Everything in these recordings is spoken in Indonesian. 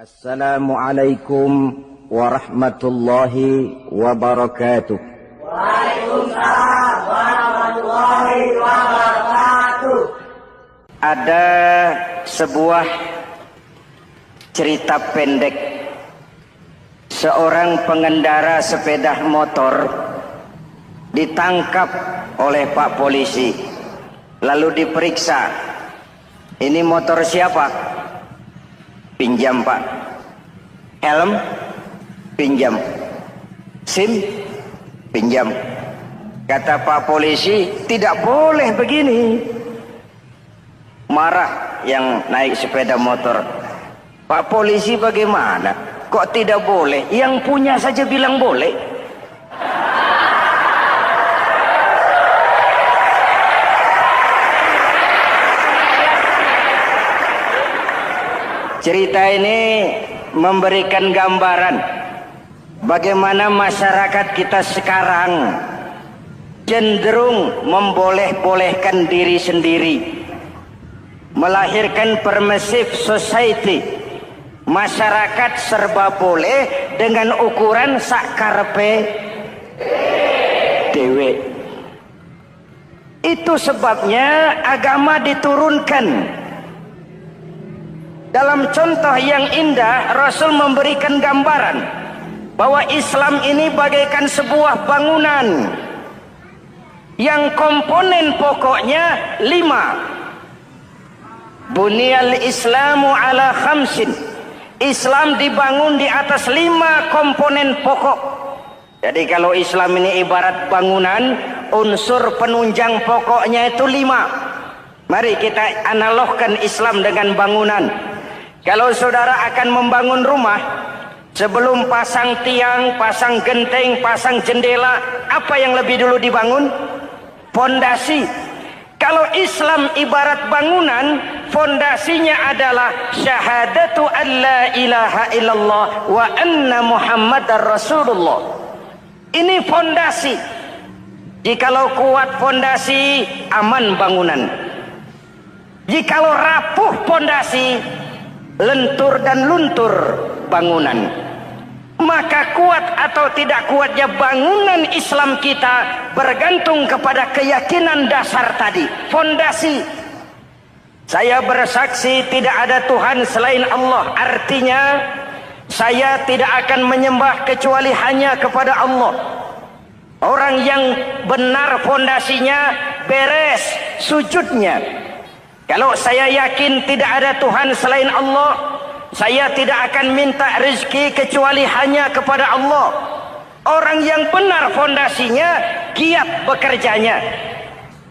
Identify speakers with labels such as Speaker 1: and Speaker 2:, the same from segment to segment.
Speaker 1: Assalamualaikum warahmatullahi wabarakatuh.
Speaker 2: Waalaikumsalam warahmatullahi wabarakatuh.
Speaker 1: Ada sebuah cerita pendek. Seorang pengendara sepeda motor ditangkap oleh Pak Polisi, lalu diperiksa. Ini motor siapa? Pinjam, Pak. Helm? Pinjam. SIM? Pinjam. Kata Pak Polisi, tidak boleh begini. Marah yang naik sepeda motor. Pak Polisi, bagaimana? Kok tidak boleh? Yang punya saja bilang boleh. Cerita ini memberikan gambaran bagaimana masyarakat kita sekarang cenderung memboleh-bolehkan diri sendiri, melahirkan permissive society. Masyarakat serba boleh dengan ukuran sakarepe dewe. Itu sebabnya agama diturunkan. Dalam contoh yang indah, Rasul memberikan gambaran bahwa Islam ini bagaikan sebuah bangunan yang komponen pokoknya 5. Bunyal Islamu ala khamsin. Islam dibangun di atas 5 komponen pokok. Jadi kalau Islam ini ibarat bangunan, unsur penunjang pokoknya itu 5. Mari kita analogkan Islam dengan bangunan. Kalau saudara akan membangun rumah, sebelum pasang tiang, pasang genteng, pasang jendela, apa yang lebih dulu dibangun? Fondasi. Kalau Islam ibarat bangunan, fondasinya adalah syahadatu an la ilaha illallah wa anna muhammadar rasulullah. Ini fondasi. Jikalau kuat fondasi, aman bangunan. Jikalau rapuh fondasi, lentur dan luntur bangunan. Maka kuat atau tidak kuatnya bangunan Islam kita bergantung kepada keyakinan dasar tadi, fondasi. Saya bersaksi tidak ada Tuhan selain Allah, artinya saya tidak akan menyembah kecuali hanya kepada Allah. Orang yang benar fondasinya beres sujudnya. Kalau saya yakin tidak ada Tuhan selain Allah, saya tidak akan minta rezeki kecuali hanya kepada Allah. Orang yang benar fondasinya, giat bekerjanya,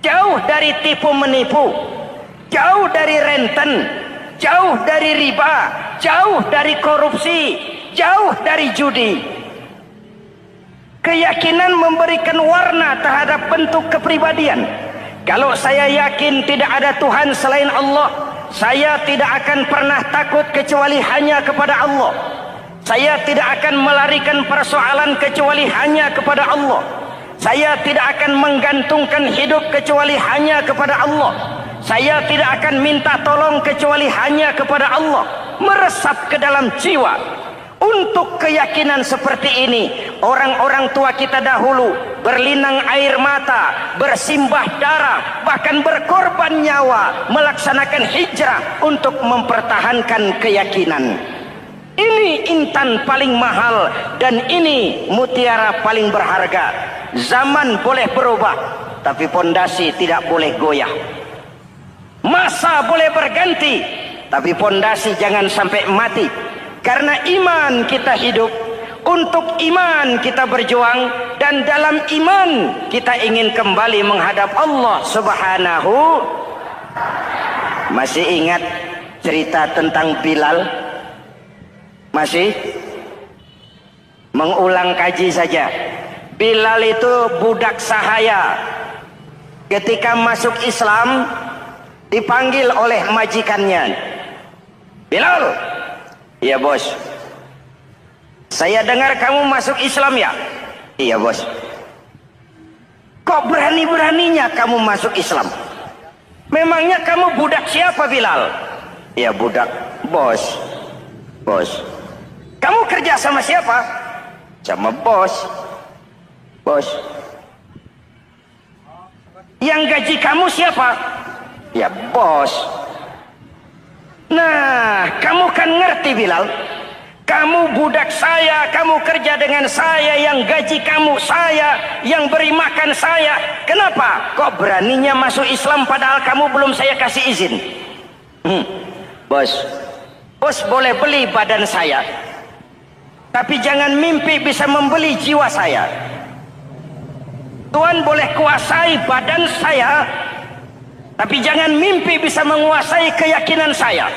Speaker 1: jauh dari tipu menipu, jauh dari renten, jauh dari riba, jauh dari korupsi, jauh dari judi. Keyakinan memberikan warna terhadap bentuk kepribadian. Kalau saya yakin tidak ada Tuhan selain Allah, saya tidak akan pernah takut kecuali hanya kepada Allah. Saya tidak akan melarikan persoalan kecuali hanya kepada Allah. Saya tidak akan menggantungkan hidup kecuali hanya kepada Allah. Saya tidak akan minta tolong kecuali hanya kepada Allah. Meresap ke dalam jiwa. Untuk keyakinan seperti ini, orang-orang tua kita dahulu berlinang air mata, bersimbah darah, bahkan berkorban nyawa, melaksanakan hijrah untuk mempertahankan keyakinan. Ini intan paling mahal dan ini mutiara paling berharga. Zaman boleh berubah, tapi pondasi tidak boleh goyah. Masa boleh berganti, tapi pondasi jangan sampai mati. Karena iman kita hidup, untuk iman kita berjuang, dan dalam iman kita ingin kembali menghadap Allah Subhanahu. Masih ingat cerita tentang Bilal? Masih? Mengulang kaji saja. Bilal itu budak sahaya. Ketika masuk Islam, dipanggil oleh majikannya. Bilal, iya bos. Saya dengar kamu masuk Islam ya? Iya bos. Kok berani-beraninya kamu masuk Islam? Memangnya kamu budak siapa Bilal? Ya budak bos. Bos. Kamu kerja sama siapa? Sama bos. Bos. Yang gaji kamu siapa? Ya bos. Nah, kamu kan ngerti Bilal. Kamu budak saya, kamu kerja dengan saya, yang gaji kamu saya, yang beri makan saya. Kenapa? Kok beraninya masuk Islam padahal kamu belum saya kasih izin? Bos, bos boleh beli badan saya, tapi jangan mimpi bisa membeli jiwa saya. Tuhan boleh kuasai badan saya, tapi jangan mimpi bisa menguasai keyakinan saya.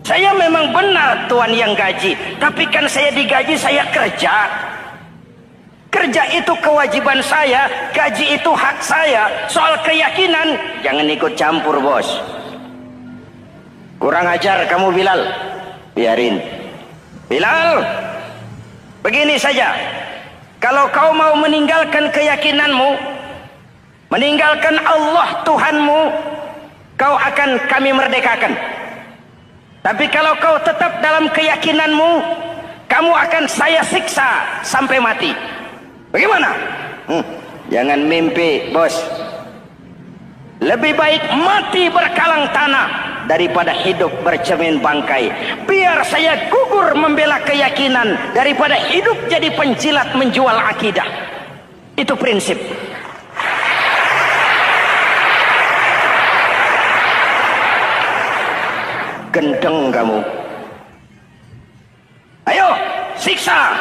Speaker 1: Saya memang benar Tuhan yang gaji, tapi kan saya digaji, saya kerja. Kerja itu kewajiban saya, gaji itu hak saya. Soal keyakinan, jangan ikut campur bos. Kurang ajar kamu Bilal. Biarin. Bilal, begini saja. Kalau kau mau meninggalkan keyakinanmu, meninggalkan Allah Tuhanmu, kau akan kami merdekakan. Tapi kalau kau tetap dalam keyakinanmu, kamu akan saya siksa sampai mati. Bagaimana? Jangan mimpi, bos. Lebih baik mati berkalang tanah daripada hidup bercermin bangkai. Biar saya gugur membela keyakinan daripada hidup jadi penjilat menjual akidah. Itu prinsip. Gendeng kamu. Ayo, siksa.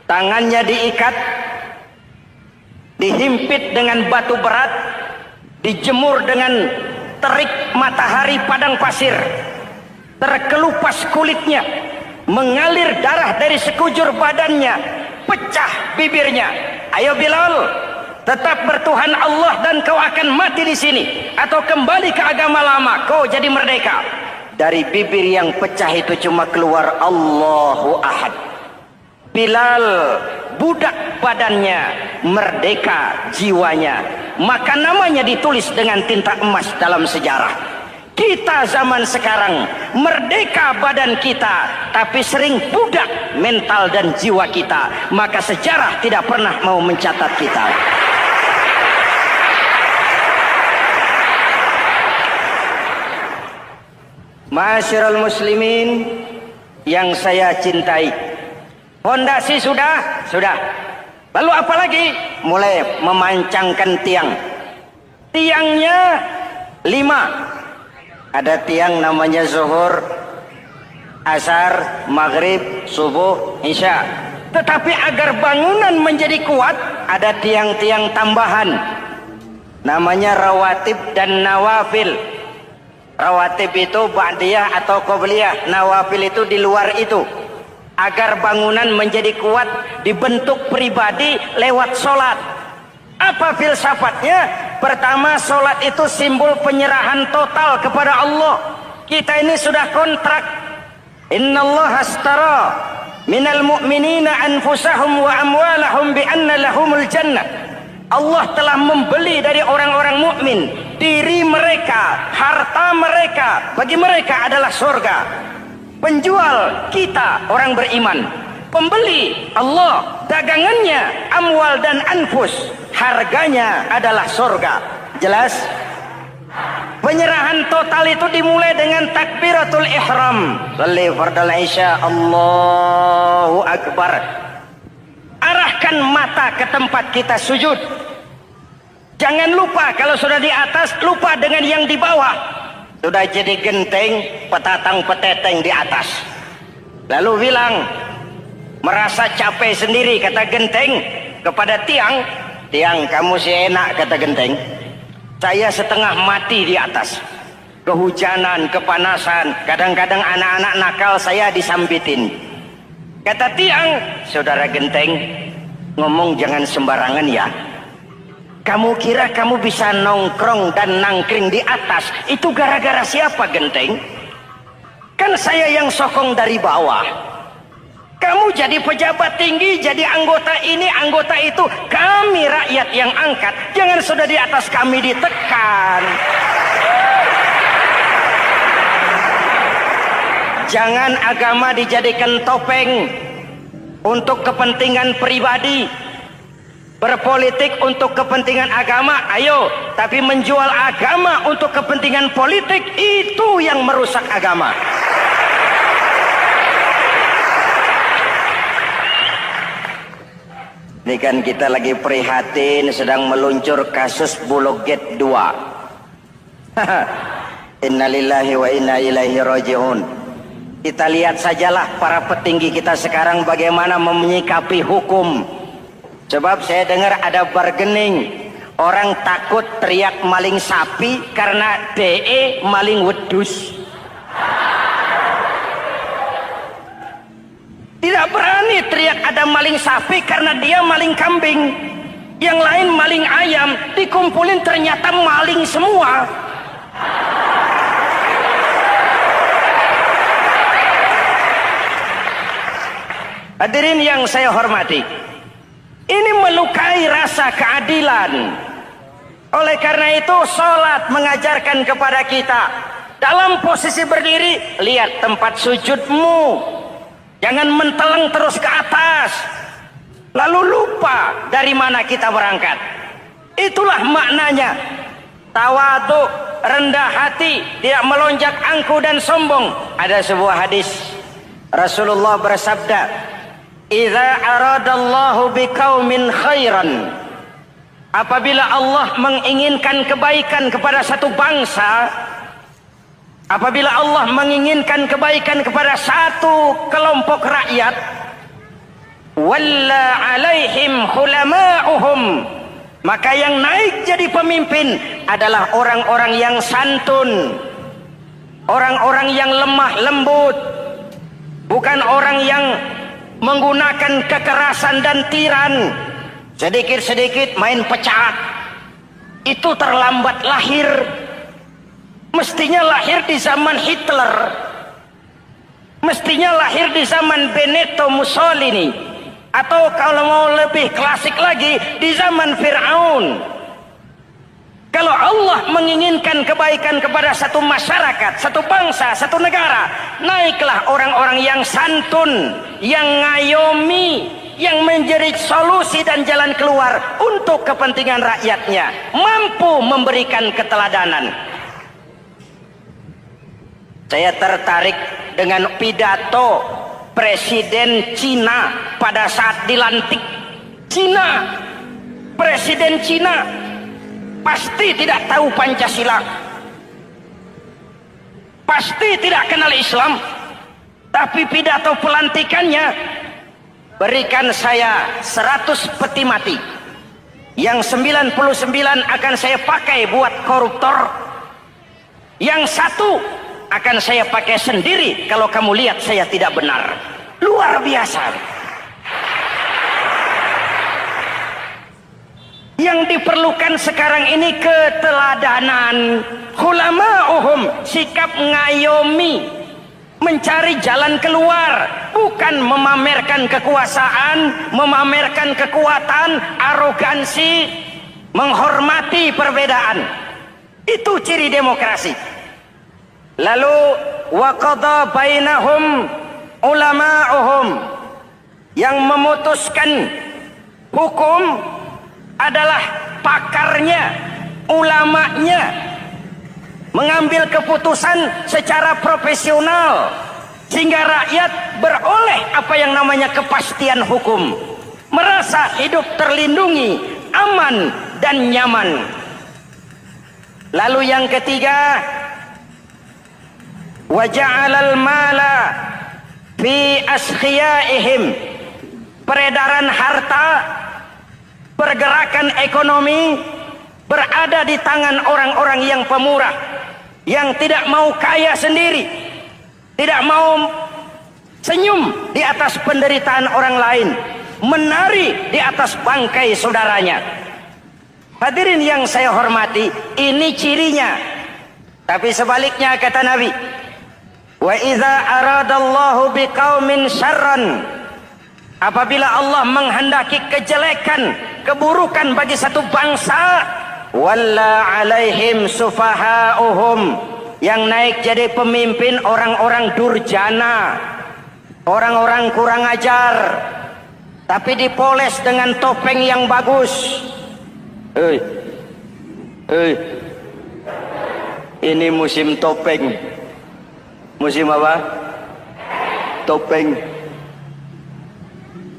Speaker 1: Tangannya diikat, dihimpit dengan batu berat, dijemur dengan terik matahari padang pasir, terkelupas kulitnya, mengalir darah dari sekujur badannya, pecah bibirnya. Ayo Bilal, tetap bertuhan Allah dan kau akan mati di sini, atau kembali ke agama lama, kau jadi merdeka. Dari bibir yang pecah itu cuma keluar Allahu Ahad. Bilal budak badannya, merdeka jiwanya, maka namanya ditulis dengan tinta emas dalam sejarah. Kita zaman sekarang merdeka badan kita, tapi sering budak mental dan jiwa kita, maka sejarah tidak pernah mau mencatat kita. Ma'asyiral muslimin yang saya cintai, fondasi sudah. Lalu apa lagi? Mulai memancangkan tiang. Tiangnya 5. Ada tiang namanya zuhur, asar, maghrib, subuh, isya. Tetapi agar bangunan menjadi kuat, ada tiang-tiang tambahan. Namanya rawatib dan nawafil. Rawatib itu ba'diyah atau qobliyah, nawafil itu di luar itu. Agar bangunan menjadi kuat, dibentuk pribadi lewat sholat. Apa filsafatnya? Pertama, sholat itu simbol penyerahan total kepada Allah. Kita ini sudah kontrak. Innallaha astara minal mu'minina anfusahum wa amwalahum bi anna lahumul jannah. Allah telah membeli dari orang-orang mukmin diri mereka, harta mereka, bagi mereka adalah surga. Penjual kita orang beriman, pembeli Allah, dagangannya amwal dan anfus, harganya adalah surga. Jelas? Penyerahan total itu dimulai dengan takbiratul ihram. Shalli fardal isya, Allahu akbar. Arahkan mata ke tempat kita sujud. Jangan lupa kalau sudah di atas, lupa dengan yang di bawah. Sudah jadi genteng, petatang peteteng di atas. Lalu bilang, merasa capek sendiri, kata genteng kepada tiang. Tiang, kamu sih enak, kata genteng. Saya setengah mati di atas. Kehujanan, kepanasan, kadang-kadang anak-anak nakal saya disambitin. Kata tiang, saudara genteng, ngomong jangan sembarangan ya. Kamu kira kamu bisa nongkrong dan nangkring di atas, itu gara-gara siapa genteng? Kan saya yang sokong dari bawah. Kamu jadi pejabat tinggi, jadi anggota ini, anggota itu. Kami rakyat yang angkat, jangan sudah di atas kami ditekan. jangan agama dijadikan topeng untuk kepentingan pribadi. Berpolitik untuk kepentingan agama, ayo, tapi menjual agama untuk kepentingan politik, itu yang merusak agama. Ini kan kita lagi prihatin sedang meluncur kasus Bulog Gate 2. Innalillahi wa inna ilaihi raji'un. Kita lihat sajalah para petinggi kita sekarang bagaimana menyikapi hukum. Sebab saya dengar ada bargaining, orang takut teriak maling sapi karena DE maling wedus. Tidak berani teriak ada maling sapi karena dia maling kambing. Yang lain maling ayam, dikumpulin ternyata maling semua. Hadirin yang saya hormati, ini melukai rasa keadilan. Oleh karena itu sholat mengajarkan kepada kita, dalam posisi berdiri, lihat tempat sujudmu. Jangan menteleng terus ke atas, lalu lupa dari mana kita berangkat. Itulah maknanya tawadhu, rendah hati, tidak melonjak angku dan sombong. Ada sebuah hadis Rasulullah bersabda, "Idza aradallahu biqaumin khairan." Apabila Allah menginginkan kebaikan kepada satu bangsa, apabila Allah menginginkan kebaikan kepada satu kelompok rakyat, walla alaihim khulama'uhum, maka yang naik jadi pemimpin adalah orang-orang yang santun, orang-orang yang lemah lembut, bukan orang yang menggunakan kekerasan dan tiran. Sedikit-sedikit main pecat, itu terlambat lahir. Mestinya lahir di zaman Hitler, mestinya lahir di zaman Benito Mussolini, atau kalau mau lebih klasik lagi di zaman Fir'aun. Kalau Allah menginginkan kebaikan kepada satu masyarakat, satu bangsa, satu negara, naiklah orang-orang yang santun, yang ngayomi, yang menjadi solusi dan jalan keluar untuk kepentingan rakyatnya, mampu memberikan keteladanan. Saya tertarik dengan pidato Presiden Cina pada saat dilantik. Cina, Presiden Cina pasti tidak tahu Pancasila, pasti tidak kenal Islam, tapi pidato pelantikannya, berikan saya 100 peti mati, yang 99 akan saya pakai buat koruptor, yang satu akan saya pakai sendiri kalau kamu lihat saya tidak benar. Luar biasa. Yang diperlukan sekarang ini keteladanan, khulama'uhum, sikap ngayomi, mencari jalan keluar, bukan memamerkan kekuasaan, memamerkan kekuatan, arogansi, menghormati perbedaan. Itu ciri demokrasi. Lalu wa qada bainahum ulama'uhum, yang memutuskan hukum adalah pakarnya, ulamanya, mengambil keputusan secara profesional sehingga rakyat beroleh apa yang namanya kepastian hukum, merasa hidup terlindungi, aman dan nyaman. Lalu yang ketiga, wa ja'alal mala fi askhiyaihim, peredaran harta, pergerakan ekonomi berada di tangan orang-orang yang pemurah, yang tidak mau kaya sendiri, tidak mau senyum di atas penderitaan orang lain, menari di atas bangkai saudaranya. Hadirin yang saya hormati, ini cirinya. Tapi sebaliknya kata Nabi, wa idza aradallahu biqaumin syarran, apabila Allah menghendaki kejelekan, keburukan bagi satu bangsa, walla alaihim sufaha'uhum, Yang naik jadi pemimpin orang-orang durjana, orang-orang kurang ajar, tapi dipoles dengan topeng yang bagus. Ini musim topeng. Musim apa? Topeng.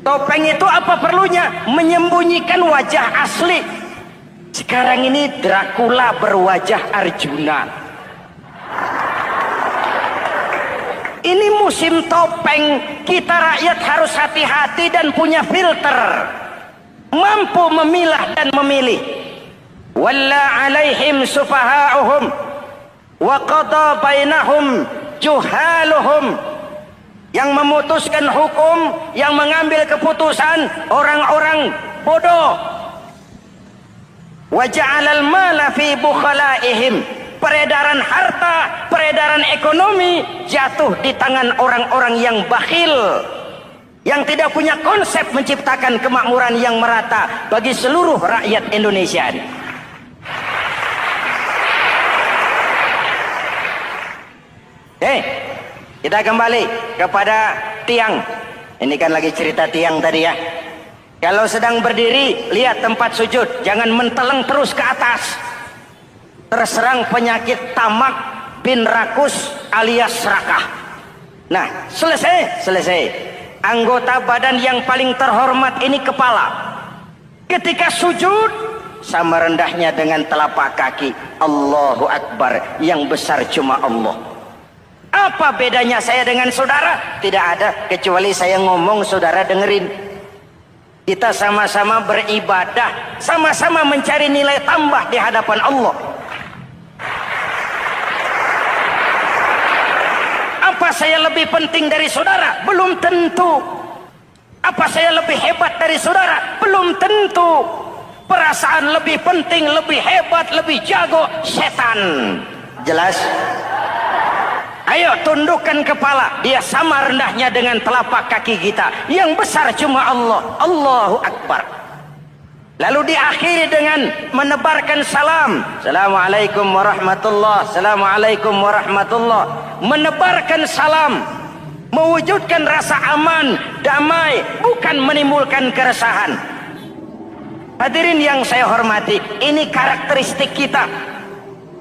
Speaker 1: Topeng itu apa perlunya? Menyembunyikan wajah asli. Sekarang ini Dracula berwajah Arjuna. Ini musim topeng. Kita rakyat harus hati-hati dan punya filter, mampu memilah dan memilih. Walla alaihim sufaha'uhum wa qada bainahum juhaluhum. Yang memutuskan hukum, yang mengambil keputusan orang-orang bodoh. Wa ja'alal mala fi bukhalaihim. Peredaran harta, peredaran ekonomi jatuh di tangan orang-orang yang bakhil, yang tidak punya konsep menciptakan kemakmuran yang merata bagi seluruh rakyat Indonesia. Kita kembali kepada tiang. Ini kan lagi cerita tiang tadi ya. Kalau sedang berdiri, lihat tempat sujud, jangan menteleng terus ke atas. Terserang penyakit tamak bin rakus alias serakah. Nah, selesai. Anggota badan yang paling terhormat ini kepala. Ketika sujud, sama rendahnya dengan telapak kaki. Allahu Akbar, yang besar cuma Allah. Apa bedanya saya dengan saudara? Tidak ada, kecuali saya ngomong saudara dengerin. Kita sama-sama beribadah, sama-sama mencari nilai tambah di hadapan Allah. Apa saya lebih penting dari saudara? Belum tentu. Apa saya lebih hebat dari saudara? Belum tentu. Perasaan lebih penting, lebih hebat, lebih jago setan. Jelas? Ayo tundukkan kepala. Dia sama rendahnya dengan telapak kaki kita. Yang besar cuma Allah. Allahu Akbar. Lalu diakhiri dengan menebarkan salam. Assalamualaikum warahmatullah. Assalamualaikum warahmatullah. Menebarkan salam, mewujudkan rasa aman, damai, bukan menimbulkan keresahan. Hadirin yang saya hormati, ini karakteristik kita.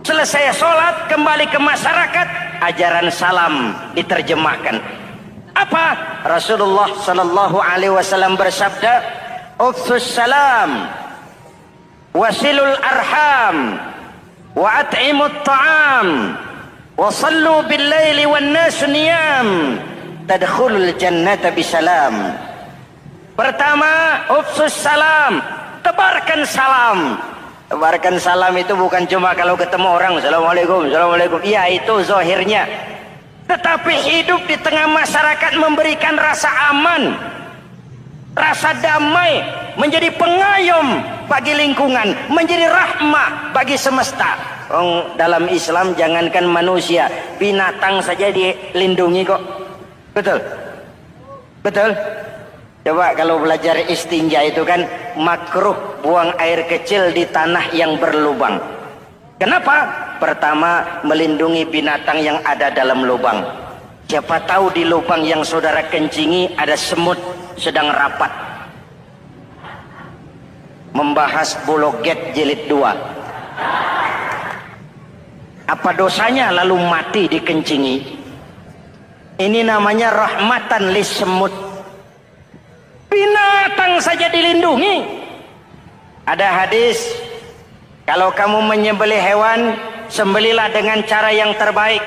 Speaker 1: Selesai sholat, kembali ke masyarakat, ajaran salam diterjemahkan. Apa? Rasulullah sallallahu alaihi wasallam bersabda, "Ufsus salam, wasilul arham, wa at'imut ta'am, wa sallu bil laili wan nasu niyam, tadkhulul jannata bisalam." Pertama, ufsus salam, tebarkan salam. Tebarkan salam itu bukan cuma kalau ketemu orang, assalamualaikum, assalamualaikum. Iya, itu zahirnya. Tetapi hidup di tengah masyarakat memberikan rasa aman, rasa damai, menjadi pengayom bagi lingkungan, menjadi rahmah bagi semesta. Dalam Islam jangankan manusia, binatang saja dilindungi kok. Betul? Betul? Coba kalau belajar istinja itu kan makruh buang air kecil di tanah yang berlubang. Kenapa? Pertama, melindungi binatang yang ada dalam lubang. Siapa tahu di lubang yang saudara kencingi ada semut sedang rapat membahas Bologet jilid 2. Apa dosanya lalu mati dikencingi? Ini namanya rahmatan lis semut. Binatang saja dilindungi. Ada hadis, kalau kamu menyembelih hewan, sembelilah dengan cara yang terbaik.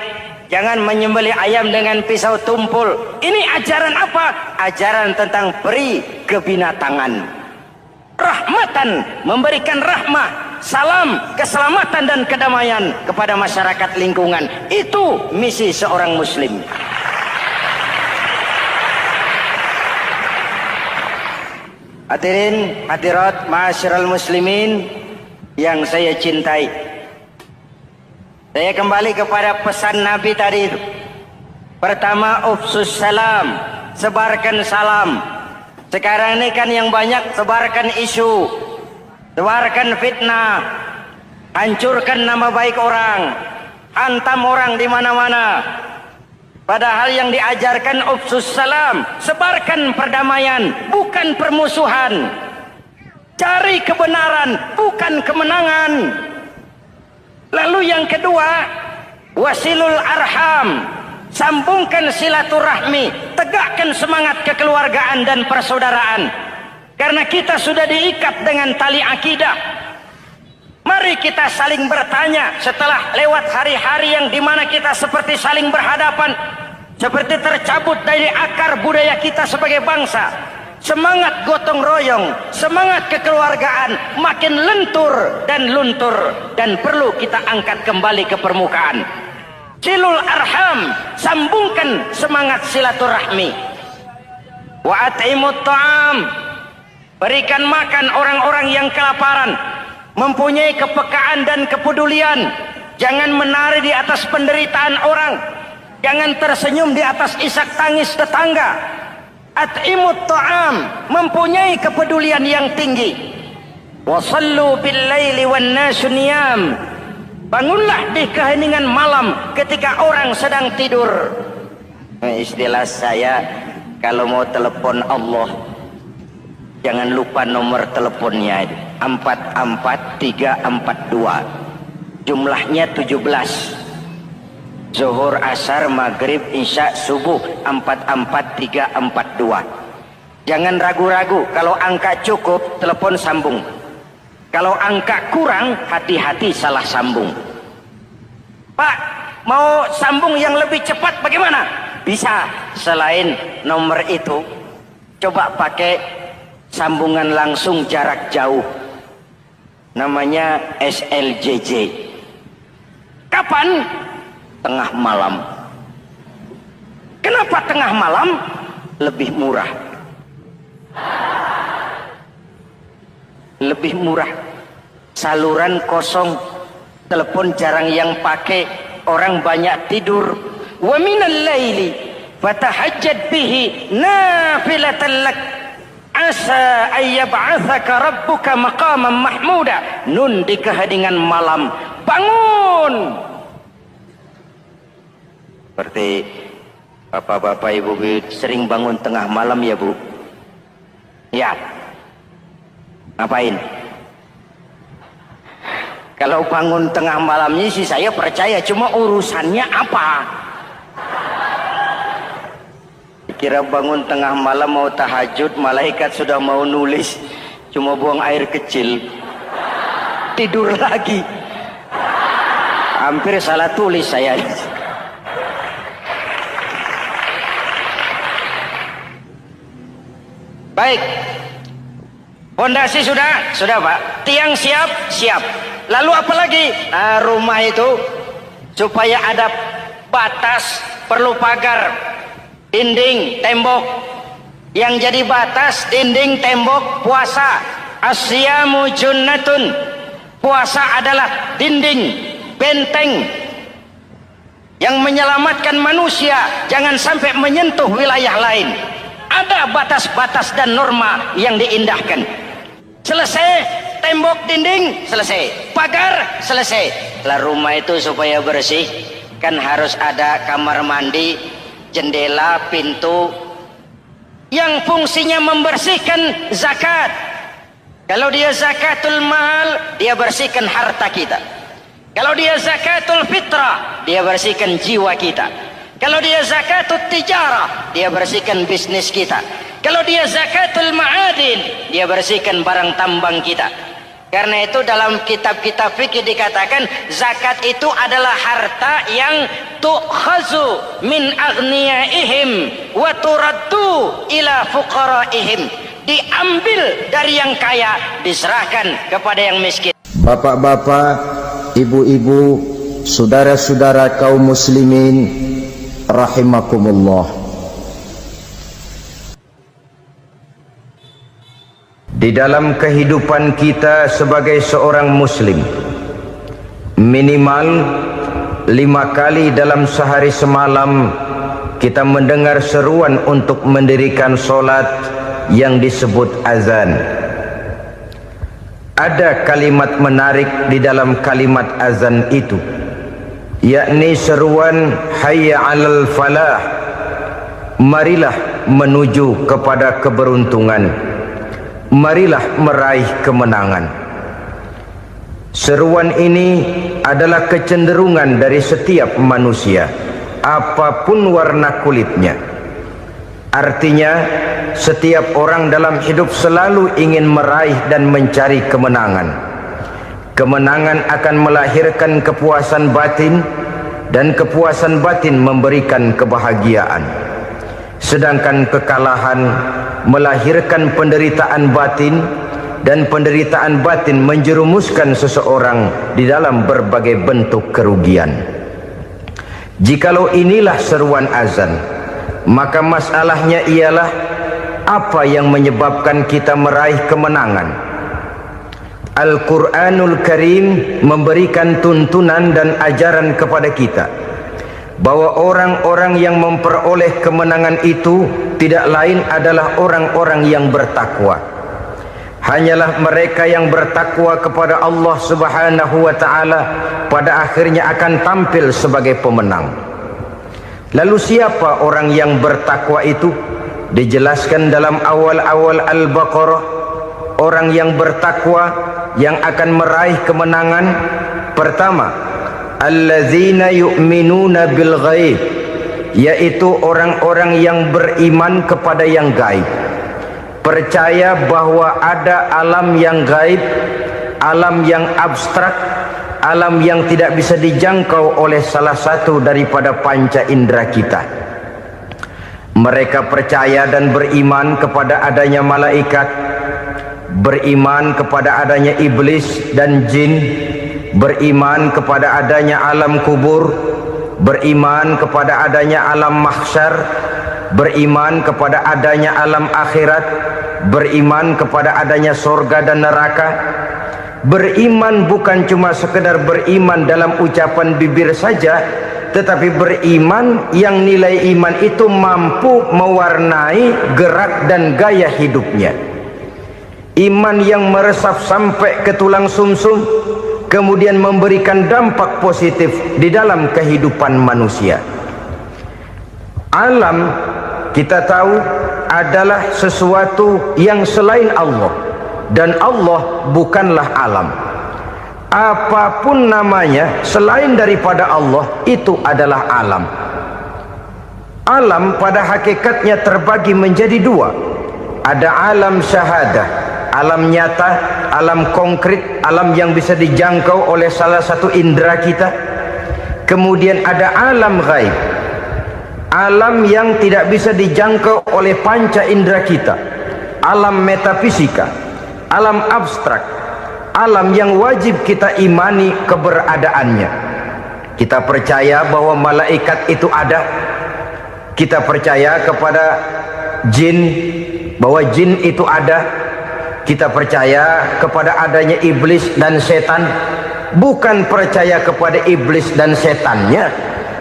Speaker 1: Jangan menyembelih ayam dengan pisau tumpul. Ini ajaran apa? Ajaran tentang peri kebinatangan. Rahmatan, memberikan rahmah, salam, keselamatan dan kedamaian kepada masyarakat lingkungan. Itu misi seorang muslim. Hadirin, hadirat, ma'asyiral muslimin yang saya cintai. Saya kembali kepada pesan Nabi tadi itu. Pertama, ufsus salam, sebarkan salam. Sekarang ini kan yang banyak sebarkan isu, sebarkan fitnah, hancurkan nama baik orang, hantam orang di mana-mana. Padahal yang diajarkan ufsus salam, sebarkan perdamaian, bukan permusuhan. Cari kebenaran, bukan kemenangan. Lalu yang kedua, wasilul arham, sambungkan silaturahmi, tegakkan semangat kekeluargaan dan persaudaraan. Karena kita sudah diikat dengan tali akidah. Mari kita saling bertanya setelah lewat hari-hari yang dimana kita seperti saling berhadapan, seperti tercabut dari akar budaya kita sebagai bangsa. Semangat gotong royong, semangat kekeluargaan makin lentur dan luntur, dan perlu kita angkat kembali ke permukaan. Silul arham, sambungkan semangat silaturahmi. Wa at'imut ta'am, berikan makan orang-orang yang kelaparan, mempunyai kepekaan dan kepedulian. Jangan menari di atas penderitaan orang, jangan tersenyum di atas isak tangis tetangga. At'imut ta'am, mempunyai kepedulian yang tinggi. Wa sallu bil laili wan nasu niyam, bangunlah di keheningan malam ketika orang sedang tidur. Istilah saya, kalau mau telepon Allah, jangan lupa nomor teleponnya, 44342. Jumlahnya 17. Zuhur, asar, maghrib, isya, subuh, 44342. Jangan ragu-ragu, kalau angka cukup telepon sambung. Kalau angka kurang, hati-hati salah sambung. Pak, mau sambung yang lebih cepat bagaimana? Bisa, selain nomor itu, coba pakai sambungan langsung jarak jauh. Namanya SLJJ. Kapan? Tengah malam. Kenapa tengah malam? Lebih murah. Lebih murah. Saluran kosong, telepon jarang yang pakai, orang banyak tidur. Wa minal laili fatahajjad bihi nafilatan lak asa ayyab'atsaka rabbuka maqaman mahmuda. Nun, di keheningan malam bangun. Seperti bapak-bapak, ibu-ibu sering bangun tengah malam ya Bu? Ya. Ngapain? Kalau bangun tengah malamnya sih saya percaya, cuma urusannya apa? Kira bangun tengah malam mau tahajud, malaikat sudah mau nulis, cuma buang air kecil, tidur lagi. Hampir salah tulis saya. Baik, fondasi sudah Pak, tiang siap. Lalu apa lagi? Nah, rumah itu supaya ada batas, perlu pagar, dinding, tembok. Yang jadi batas, dinding, tembok, puasa. Asyamu junnatun, puasa adalah dinding, benteng yang menyelamatkan manusia jangan sampai menyentuh wilayah lain. Ada batas-batas dan norma yang diindahkan. Selesai, tembok, dinding, selesai. Pagar, selesai. Lah rumah itu supaya bersih, kan harus ada kamar mandi, jendela, pintu, yang fungsinya membersihkan zakat. Kalau dia zakatul mal, dia bersihkan harta kita. Kalau dia zakatul fitrah, dia bersihkan jiwa kita. Kalau dia zakatul tijarah, dia bersihkan bisnis kita. Kalau dia zakatul ma'adin, dia bersihkan barang tambang kita. Karena itu dalam kitab-kitab fikih dikatakan zakat itu adalah harta yang tu'khazu min aghniyaihim wa turaddu ila fuqaraihim. Diambil dari yang kaya, diserahkan kepada yang miskin.
Speaker 3: Bapak-bapak, ibu-ibu, saudara-saudara kaum muslimin rahimakumullah. Di dalam kehidupan kita sebagai seorang muslim, minimal 5 kali dalam sehari semalam kita mendengar seruan untuk mendirikan solat yang disebut azan. Ada kalimat menarik di dalam kalimat azan itu, yakni seruan hayya 'alal falah, marilah menuju kepada keberuntungan, marilah meraih kemenangan. Seruan ini adalah kecenderungan dari setiap manusia, apapun warna kulitnya. Artinya, setiap orang dalam hidup selalu ingin meraih dan mencari kemenangan. Kemenangan akan melahirkan kepuasan batin, dan kepuasan batin memberikan kebahagiaan. Sedangkan kekalahan melahirkan penderitaan batin, dan penderitaan batin menjerumuskan seseorang di dalam berbagai bentuk kerugian. Jikalau inilah seruan azan, maka masalahnya ialah apa yang menyebabkan kita meraih kemenangan. Al-Quranul Karim memberikan tuntunan dan ajaran kepada kita bahwa orang-orang yang memperoleh kemenangan itu tidak lain adalah orang-orang yang bertakwa. Hanyalah mereka yang bertakwa kepada Allah Subhanahu wa ta'ala pada akhirnya akan tampil sebagai pemenang. Lalu siapa orang yang bertakwa itu? Dijelaskan dalam awal-awal Al-Baqarah, orang yang bertakwa yang akan meraih kemenangan. Pertama, allazina yu'minuna bil ghaib, yaitu orang-orang yang beriman kepada yang gaib, percaya bahwa ada alam yang gaib, alam yang abstrak, alam yang tidak bisa dijangkau oleh salah satu daripada panca indera kita. Mereka percaya dan beriman kepada adanya malaikat, beriman kepada adanya iblis dan jin, beriman kepada adanya alam kubur, beriman kepada adanya alam mahsyar, beriman kepada adanya alam akhirat, beriman kepada adanya surga dan neraka. Beriman bukan cuma sekedar beriman dalam ucapan bibir saja, tetapi beriman yang nilai iman itu mampu mewarnai gerak dan gaya hidupnya. Iman yang meresap sampai ke tulang sumsum, kemudian memberikan dampak positif di dalam kehidupan manusia. Alam, kita tahu, adalah sesuatu yang selain Allah, dan Allah bukanlah alam. Apapun namanya selain daripada Allah, itu adalah alam. Alam pada hakikatnya terbagi menjadi dua. Ada alam syahadah, alam nyata, alam konkret, alam yang bisa dijangkau oleh salah satu indera kita. Kemudian ada alam ghaib, alam yang tidak bisa dijangkau oleh panca indera kita, alam metafisika, alam abstrak, alam yang wajib kita imani keberadaannya. Kita percaya bahwa malaikat itu ada, kita percaya kepada jin, bahwa jin itu ada, kita percaya kepada adanya iblis dan setan. Bukan percaya kepada iblis dan setannya,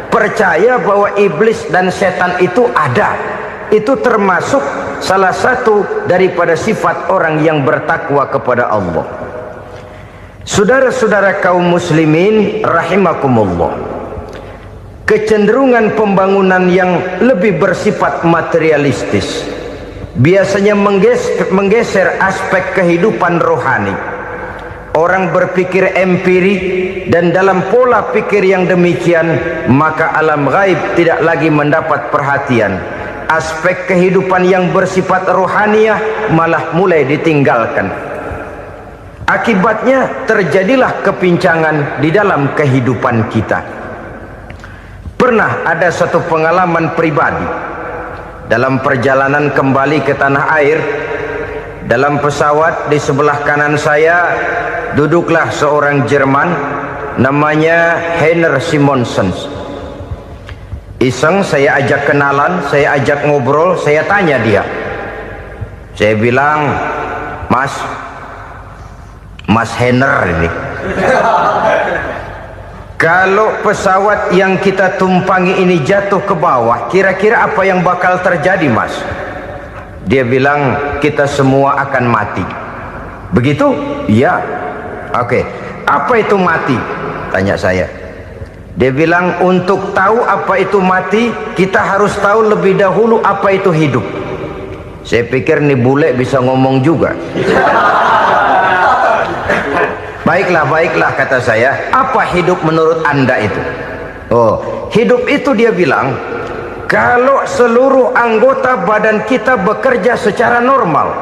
Speaker 3: percaya bahwa iblis dan setan itu ada. Itu termasuk salah satu daripada sifat orang yang bertakwa kepada Allah. Saudara-saudara kaum muslimin rahimakumullah, kecenderungan pembangunan yang lebih bersifat materialistis biasanya menggeser aspek kehidupan rohani. Orang berpikir empiri, dan dalam pola pikir yang demikian, maka alam gaib tidak lagi mendapat perhatian. Aspek kehidupan yang bersifat rohaniah malah mulai ditinggalkan. Akibatnya terjadilah kepincangan di dalam kehidupan kita. Pernah ada satu pengalaman pribadi dalam perjalanan kembali ke tanah air. Dalam pesawat di sebelah kanan saya duduklah seorang Jerman, namanya Heiner Simonsen. Iseng saya ajak kenalan, saya ajak ngobrol, saya tanya dia. Saya bilang, Mas Heiner ini, kalau pesawat yang kita tumpangi ini jatuh ke bawah, kira-kira apa yang bakal terjadi, Mas? Dia bilang, kita semua akan mati. Begitu? Iya. Oke. Apa itu mati? Tanya saya. Dia bilang untuk tahu apa itu mati, kita harus tahu lebih dahulu apa itu hidup. Saya pikir nih bule bisa ngomong juga. Baiklah kata saya, apa hidup menurut Anda itu? Oh, hidup itu dia bilang, kalau seluruh anggota badan kita bekerja secara normal,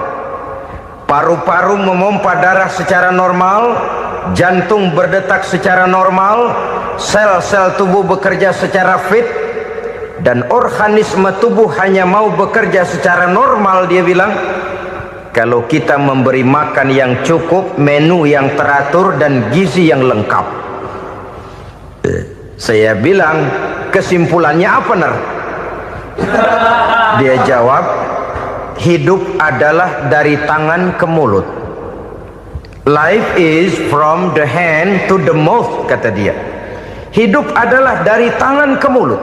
Speaker 3: paru-paru memompa darah secara normal, jantung berdetak secara normal, sel-sel tubuh bekerja secara fit, dan organisme tubuh hanya mau bekerja secara normal, dia bilang, kalau kita memberi makan yang cukup, menu yang teratur, dan gizi yang lengkap. Saya bilang, kesimpulannya apa, Ner? Dia jawab, hidup adalah dari tangan ke mulut. Life is from the hand to the mouth, kata dia. Hidup adalah dari tangan ke mulut.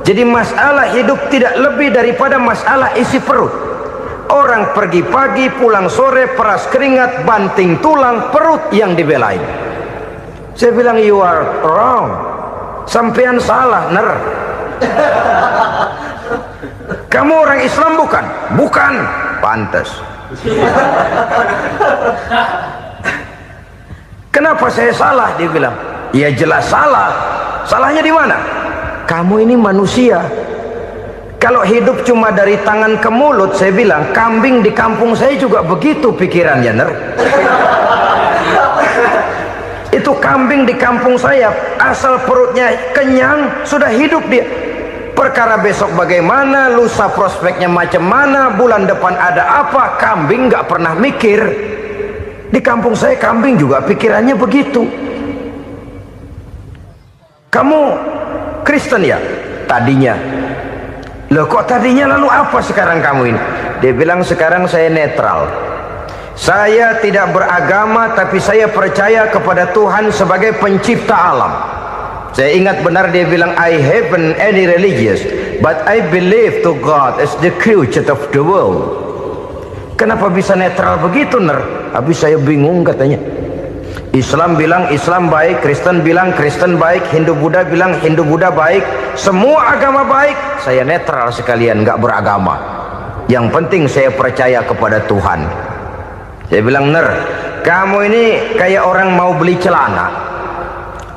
Speaker 3: Jadi masalah hidup tidak lebih daripada masalah isi perut. Orang pergi pagi, pulang sore, peras keringat, banting tulang, perut yang dibelain. Saya bilang, you are wrong. Sampean salah, Ner. Kamu orang Islam bukan? Bukan. Pantas. Kenapa saya salah? Dia bilang, ya jelas salah. Salahnya di mana? Kamu ini manusia. Kalau hidup cuma dari tangan ke mulut, saya bilang, kambing di kampung saya juga begitu pikirannya, Ner. Itu kambing di kampung saya, asal perutnya kenyang, sudah hidup dia. Perkara besok bagaimana, lusa prospeknya macam mana, bulan depan ada apa, kambing nggak pernah mikir. Di kampung saya kambing juga pikirannya begitu. Kamu Kristen ya? Tadinya. Loh kok tadinya, lalu apa sekarang kamu ini? Dia bilang, sekarang saya netral. Saya tidak beragama, tapi saya percaya kepada Tuhan sebagai pencipta alam. Saya ingat benar dia bilang, I haven't any religious, but I believe to God as the creator of the world. Kenapa bisa netral begitu, Ner? Habis saya bingung katanya. Islam bilang Islam baik, Kristen bilang Kristen baik, Hindu Buddha bilang Hindu Buddha baik, semua agama baik. Saya netral sekalian, nggak beragama. Yang penting saya percaya kepada Tuhan. Saya bilang, Ner, kamu ini kayak orang mau beli celana,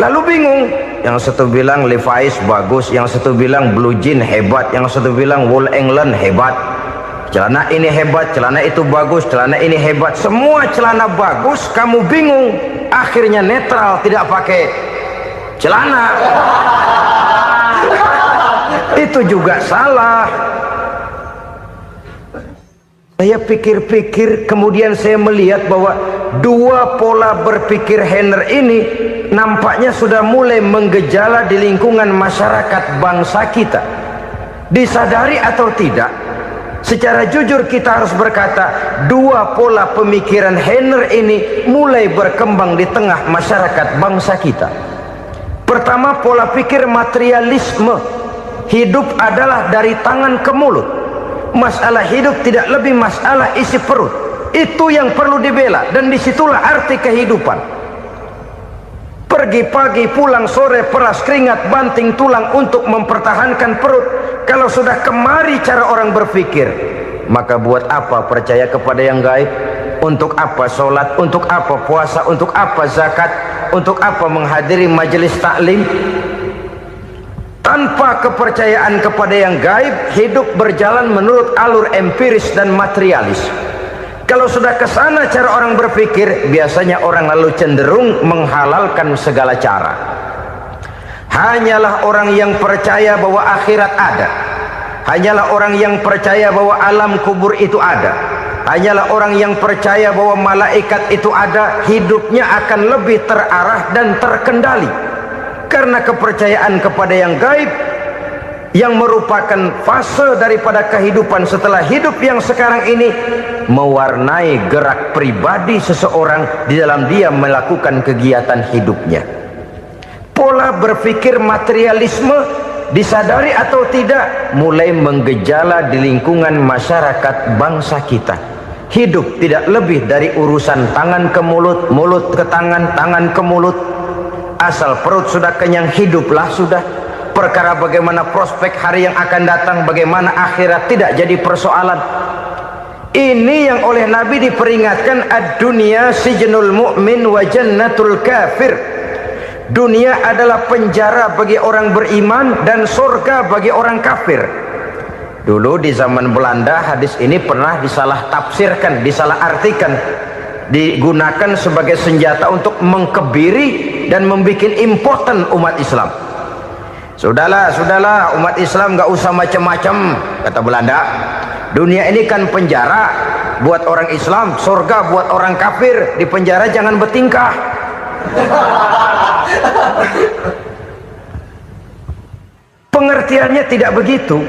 Speaker 3: lalu bingung. Yang satu bilang Levi's bagus, yang satu bilang Blue Jean hebat, yang satu bilang Wool England hebat. Celana ini hebat, celana itu bagus, celana ini hebat, semua celana bagus, kamu bingung. Akhirnya netral, tidak pakai celana. Itu juga salah. Saya pikir-pikir, kemudian saya melihat bahwa dua pola berpikir Henner ini nampaknya sudah mulai menggejala di lingkungan masyarakat bangsa kita. Disadari atau tidak, secara jujur kita harus berkata, dua pola pemikiran Henner ini mulai berkembang di tengah masyarakat bangsa kita. Pertama, pola pikir materialisme. Hidup adalah dari tangan ke mulut. Masalah hidup tidak lebih masalah isi perut. Itu yang perlu dibela, dan disitulah arti kehidupan. Pergi pagi, pulang sore, peras keringat, banting tulang untuk mempertahankan perut. Kalau sudah kemari cara orang berpikir, maka buat apa percaya kepada yang gaib? Untuk apa sholat? Untuk apa puasa? Untuk apa zakat? Untuk apa menghadiri majelis taklim? Tanpa kepercayaan kepada yang gaib, hidup berjalan menurut alur empiris dan materialis. Kalau sudah ke sana cara orang berpikir, biasanya orang lalu cenderung menghalalkan segala cara. Hanyalah orang yang percaya bahwa akhirat ada, hanyalah orang yang percaya bahwa alam kubur itu ada, hanyalah orang yang percaya bahwa malaikat itu ada, hidupnya akan lebih terarah dan terkendali. Karena kepercayaan kepada yang gaib, yang merupakan fase daripada kehidupan setelah hidup yang sekarang ini, mewarnai gerak pribadi seseorang di dalam dia melakukan kegiatan hidupnya. Pola berpikir materialisme, disadari atau tidak, mulai menggejala di lingkungan masyarakat bangsa kita. Hidup tidak lebih dari urusan tangan ke mulut, mulut ke tangan, tangan ke mulut. asal perut sudah kenyang, hiduplah sudah. Perkara bagaimana prospek hari yang akan datang, bagaimana akhirat, tidak jadi persoalan. Ini yang oleh Nabi diperingatkan, ad-dunya sijnul mu'min wa jannatul kafir. Dunia adalah penjara bagi orang beriman dan surga bagi orang kafir. Dulu di zaman Belanda hadis ini pernah disalah tafsirkan, disalah artikan, digunakan sebagai senjata untuk mengkebiri dan membuat impoten umat Islam. Sudahlah umat Islam gak usah macam-macam, kata Belanda. Dunia ini kan penjara buat orang Islam, surga buat orang kafir. Di penjara jangan bertingkah. Pengertiannya tidak begitu.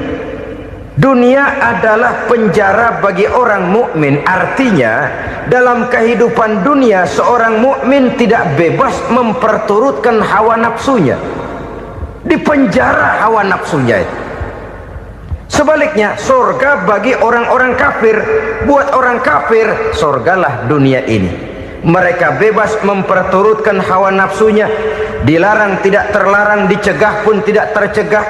Speaker 3: Dunia adalah penjara bagi orang mukmin. Artinya dalam kehidupan dunia seorang mukmin tidak bebas memperturutkan hawa nafsunya. Di penjara hawa nafsunya itu. Sebaliknya surga bagi orang-orang kafir. Buat orang kafir surgalah dunia ini. Mereka bebas memperturutkan hawa nafsunya, dilarang tidak terlarang, dicegah pun tidak tercegah.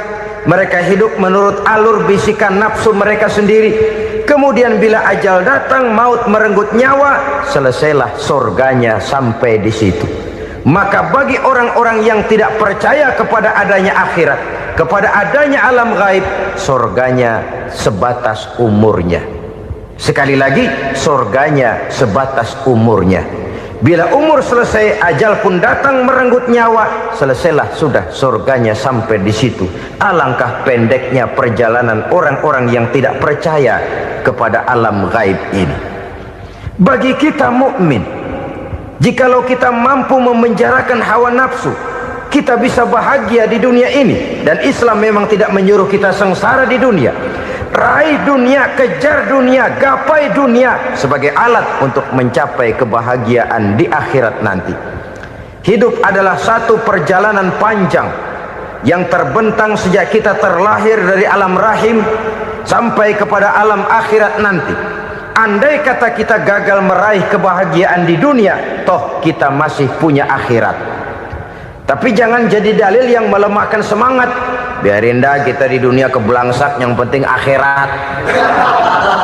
Speaker 3: Mereka hidup menurut alur bisikan nafsu mereka sendiri. Kemudian bila ajal datang, maut merenggut nyawa, selesailah surganya sampai di situ. Maka bagi orang-orang yang tidak percaya kepada adanya akhirat, kepada adanya alam gaib, surganya sebatas umurnya. Sekali lagi, surganya sebatas umurnya. Bila umur selesai, ajal pun datang merenggut nyawa, selesailah sudah surganya sampai di situ. Alangkah pendeknya perjalanan orang-orang yang tidak percaya kepada alam gaib ini. Bagi kita mukmin, jikalau kita mampu memenjarakan hawa nafsu, kita bisa bahagia di dunia ini. Dan Islam memang tidak menyuruh kita sengsara di dunia. Raih dunia, kejar dunia, gapai dunia sebagai alat untuk mencapai kebahagiaan di akhirat nanti. Hidup adalah satu perjalanan panjang yang terbentang sejak kita terlahir dari alam rahim sampai kepada alam akhirat nanti. Andai kata kita gagal meraih kebahagiaan di dunia, toh kita masih punya akhirat. Tapi jangan jadi dalil yang melemahkan semangat. Biarin dah kita di dunia kebelangsak, yang penting akhirat.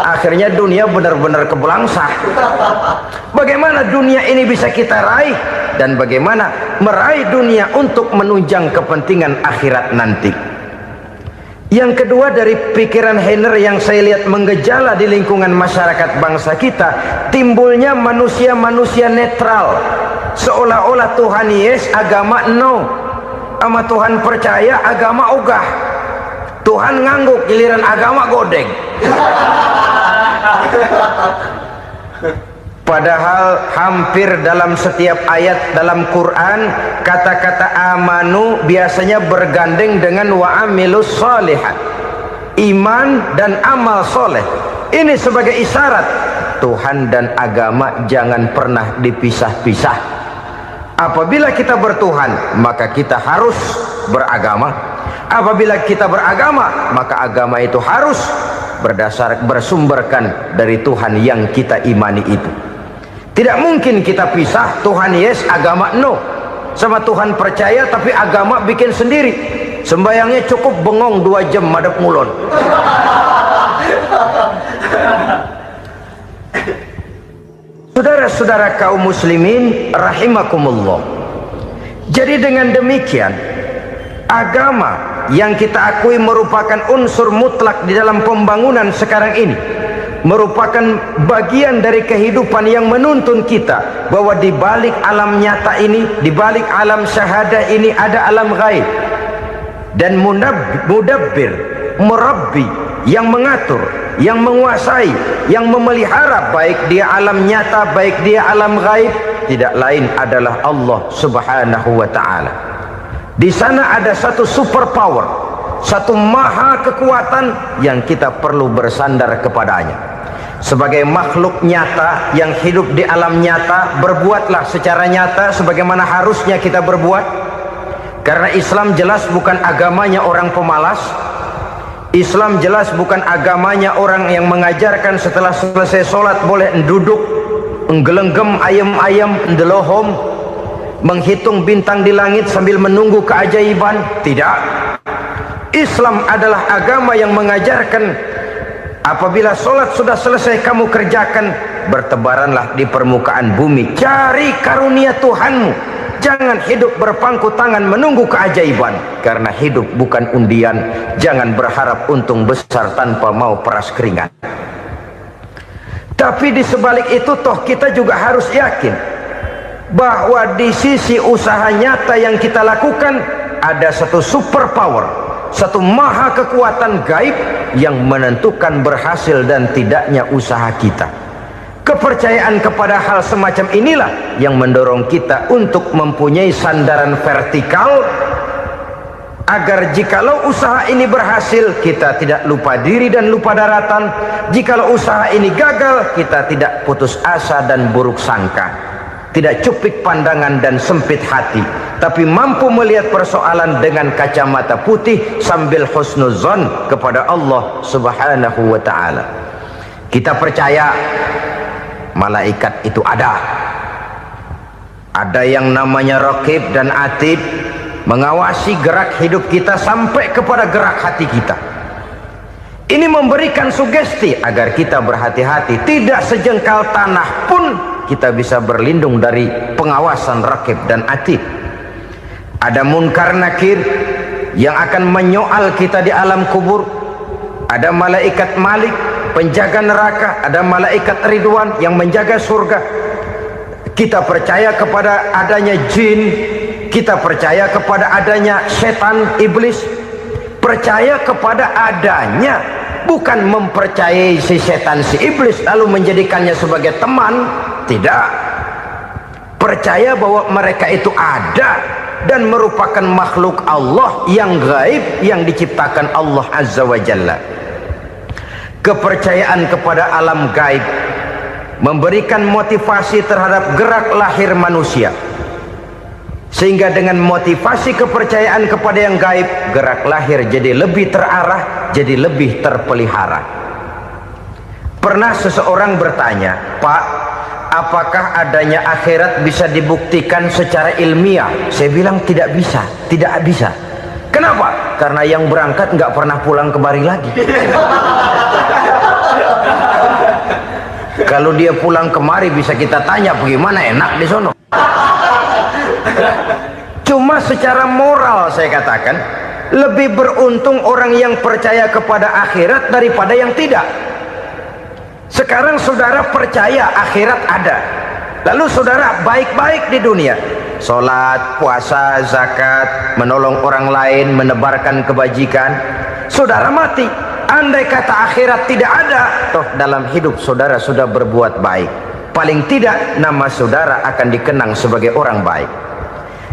Speaker 3: Akhirnya dunia benar-benar kebelangsak. Bagaimana dunia ini bisa kita raih, dan bagaimana meraih dunia untuk menunjang kepentingan akhirat nanti. Yang kedua, dari pikiran Heiner yang saya lihat menggejala di lingkungan masyarakat bangsa kita, timbulnya manusia-manusia netral. Seolah-olah Tuhan yes, agama no. Sama Tuhan percaya, agama ogah. Tuhan ngangguk, giliran agama godeng. Padahal hampir dalam setiap ayat dalam Quran, kata-kata amanu biasanya bergandeng dengan wa amilus sholihat. Iman dan amal soleh. Ini sebagai isyarat Tuhan dan agama jangan pernah dipisah-pisah. Apabila kita bertuhan, maka kita harus beragama. Apabila kita beragama, maka agama itu harus bersumberkan dari Tuhan yang kita imani itu. Tidak mungkin kita pisah, Tuhan yes, agama no. Sama Tuhan percaya tapi agama bikin sendiri. Sembayangnya cukup bengong 2 jam madep ngulon. Saudara-saudara kaum muslimin rahimakumullah. Jadi dengan demikian, agama yang kita akui merupakan unsur mutlak di dalam pembangunan sekarang ini, merupakan bagian dari kehidupan yang menuntun kita bahwa di balik alam nyata ini, di balik alam syahadah ini ada alam gaib. Dan mudabbir, murabbi, yang mengatur, yang menguasai, yang memelihara baik dia alam nyata, baik dia alam gaib, tidak lain adalah Allah Subhanahu wa ta'ala. Di sana ada satu super power, satu maha kekuatan yang kita perlu bersandar kepadanya. Sebagai makhluk nyata yang hidup di alam nyata, berbuatlah secara nyata sebagaimana harusnya kita berbuat. Karena Islam jelas bukan agamanya orang pemalas. Islam jelas bukan agamanya orang yang mengajarkan setelah selesai sholat boleh duduk, nggelenggem ayam-ayam, ndelohom. menghitung bintang di langit sambil menunggu keajaiban? Tidak. Islam adalah agama yang mengajarkan apabila sholat sudah selesai kamu kerjakan, bertebaranlah di permukaan bumi, cari karunia Tuhanmu. Jangan hidup berpangku tangan menunggu keajaiban, karena hidup bukan undian. Jangan berharap untung besar tanpa mau peras keringat. Tapi di sebalik itu toh kita juga harus yakin bahwa di sisi usaha nyata yang kita lakukan ada satu super power, satu maha kekuatan gaib yang menentukan berhasil dan tidaknya usaha kita. Kepercayaan kepada hal semacam inilah yang mendorong kita untuk mempunyai sandaran vertikal, agar jikalau usaha ini berhasil, kita tidak lupa diri dan lupa daratan. Jikalau usaha ini gagal, kita tidak putus asa dan buruk sangka, tidak cupik pandangan dan sempit hati, tapi mampu melihat persoalan dengan kacamata putih sambil husnuzon kepada Allah Subhanahu wa ta'ala. Kita percaya malaikat itu ada yang namanya Raqib dan Atid, mengawasi gerak hidup kita sampai kepada gerak hati kita. Ini memberikan sugesti agar kita berhati-hati, tidak sejengkal tanah pun kita bisa berlindung dari pengawasan Raqib dan Atid. Ada Munkar Nakir yang akan menyoal kita di alam kubur. Ada malaikat Malik, penjaga neraka. Ada malaikat Ridwan yang menjaga surga. Kita percaya kepada adanya jin, kita percaya kepada adanya setan, iblis. Percaya kepada adanya, bukan mempercayai si setan, si iblis lalu menjadikannya sebagai teman. Tidak. Percaya bahwa mereka itu ada dan merupakan makhluk Allah yang gaib yang diciptakan Allah Azza wa Jalla. Kepercayaan kepada alam gaib memberikan motivasi terhadap gerak lahir manusia, sehingga dengan motivasi kepercayaan kepada yang gaib, gerak lahir jadi lebih terarah, jadi lebih terpelihara. Pernah seseorang bertanya, "Pak, apakah adanya akhirat bisa dibuktikan secara ilmiah?" Saya bilang tidak bisa, tidak bisa. Kenapa? Karena yang berangkat nggak pernah pulang kembali lagi. Kalau dia pulang kemari bisa kita tanya bagaimana enak di sono. Cuma secara moral saya katakan, lebih beruntung orang yang percaya kepada akhirat daripada yang tidak. Sekarang saudara percaya akhirat ada, lalu saudara baik-baik di dunia, sholat, puasa, zakat, menolong orang lain, menebarkan kebajikan. Saudara mati, andai kata akhirat tidak ada, toh dalam hidup saudara sudah berbuat baik, paling tidak nama saudara akan dikenang sebagai orang baik.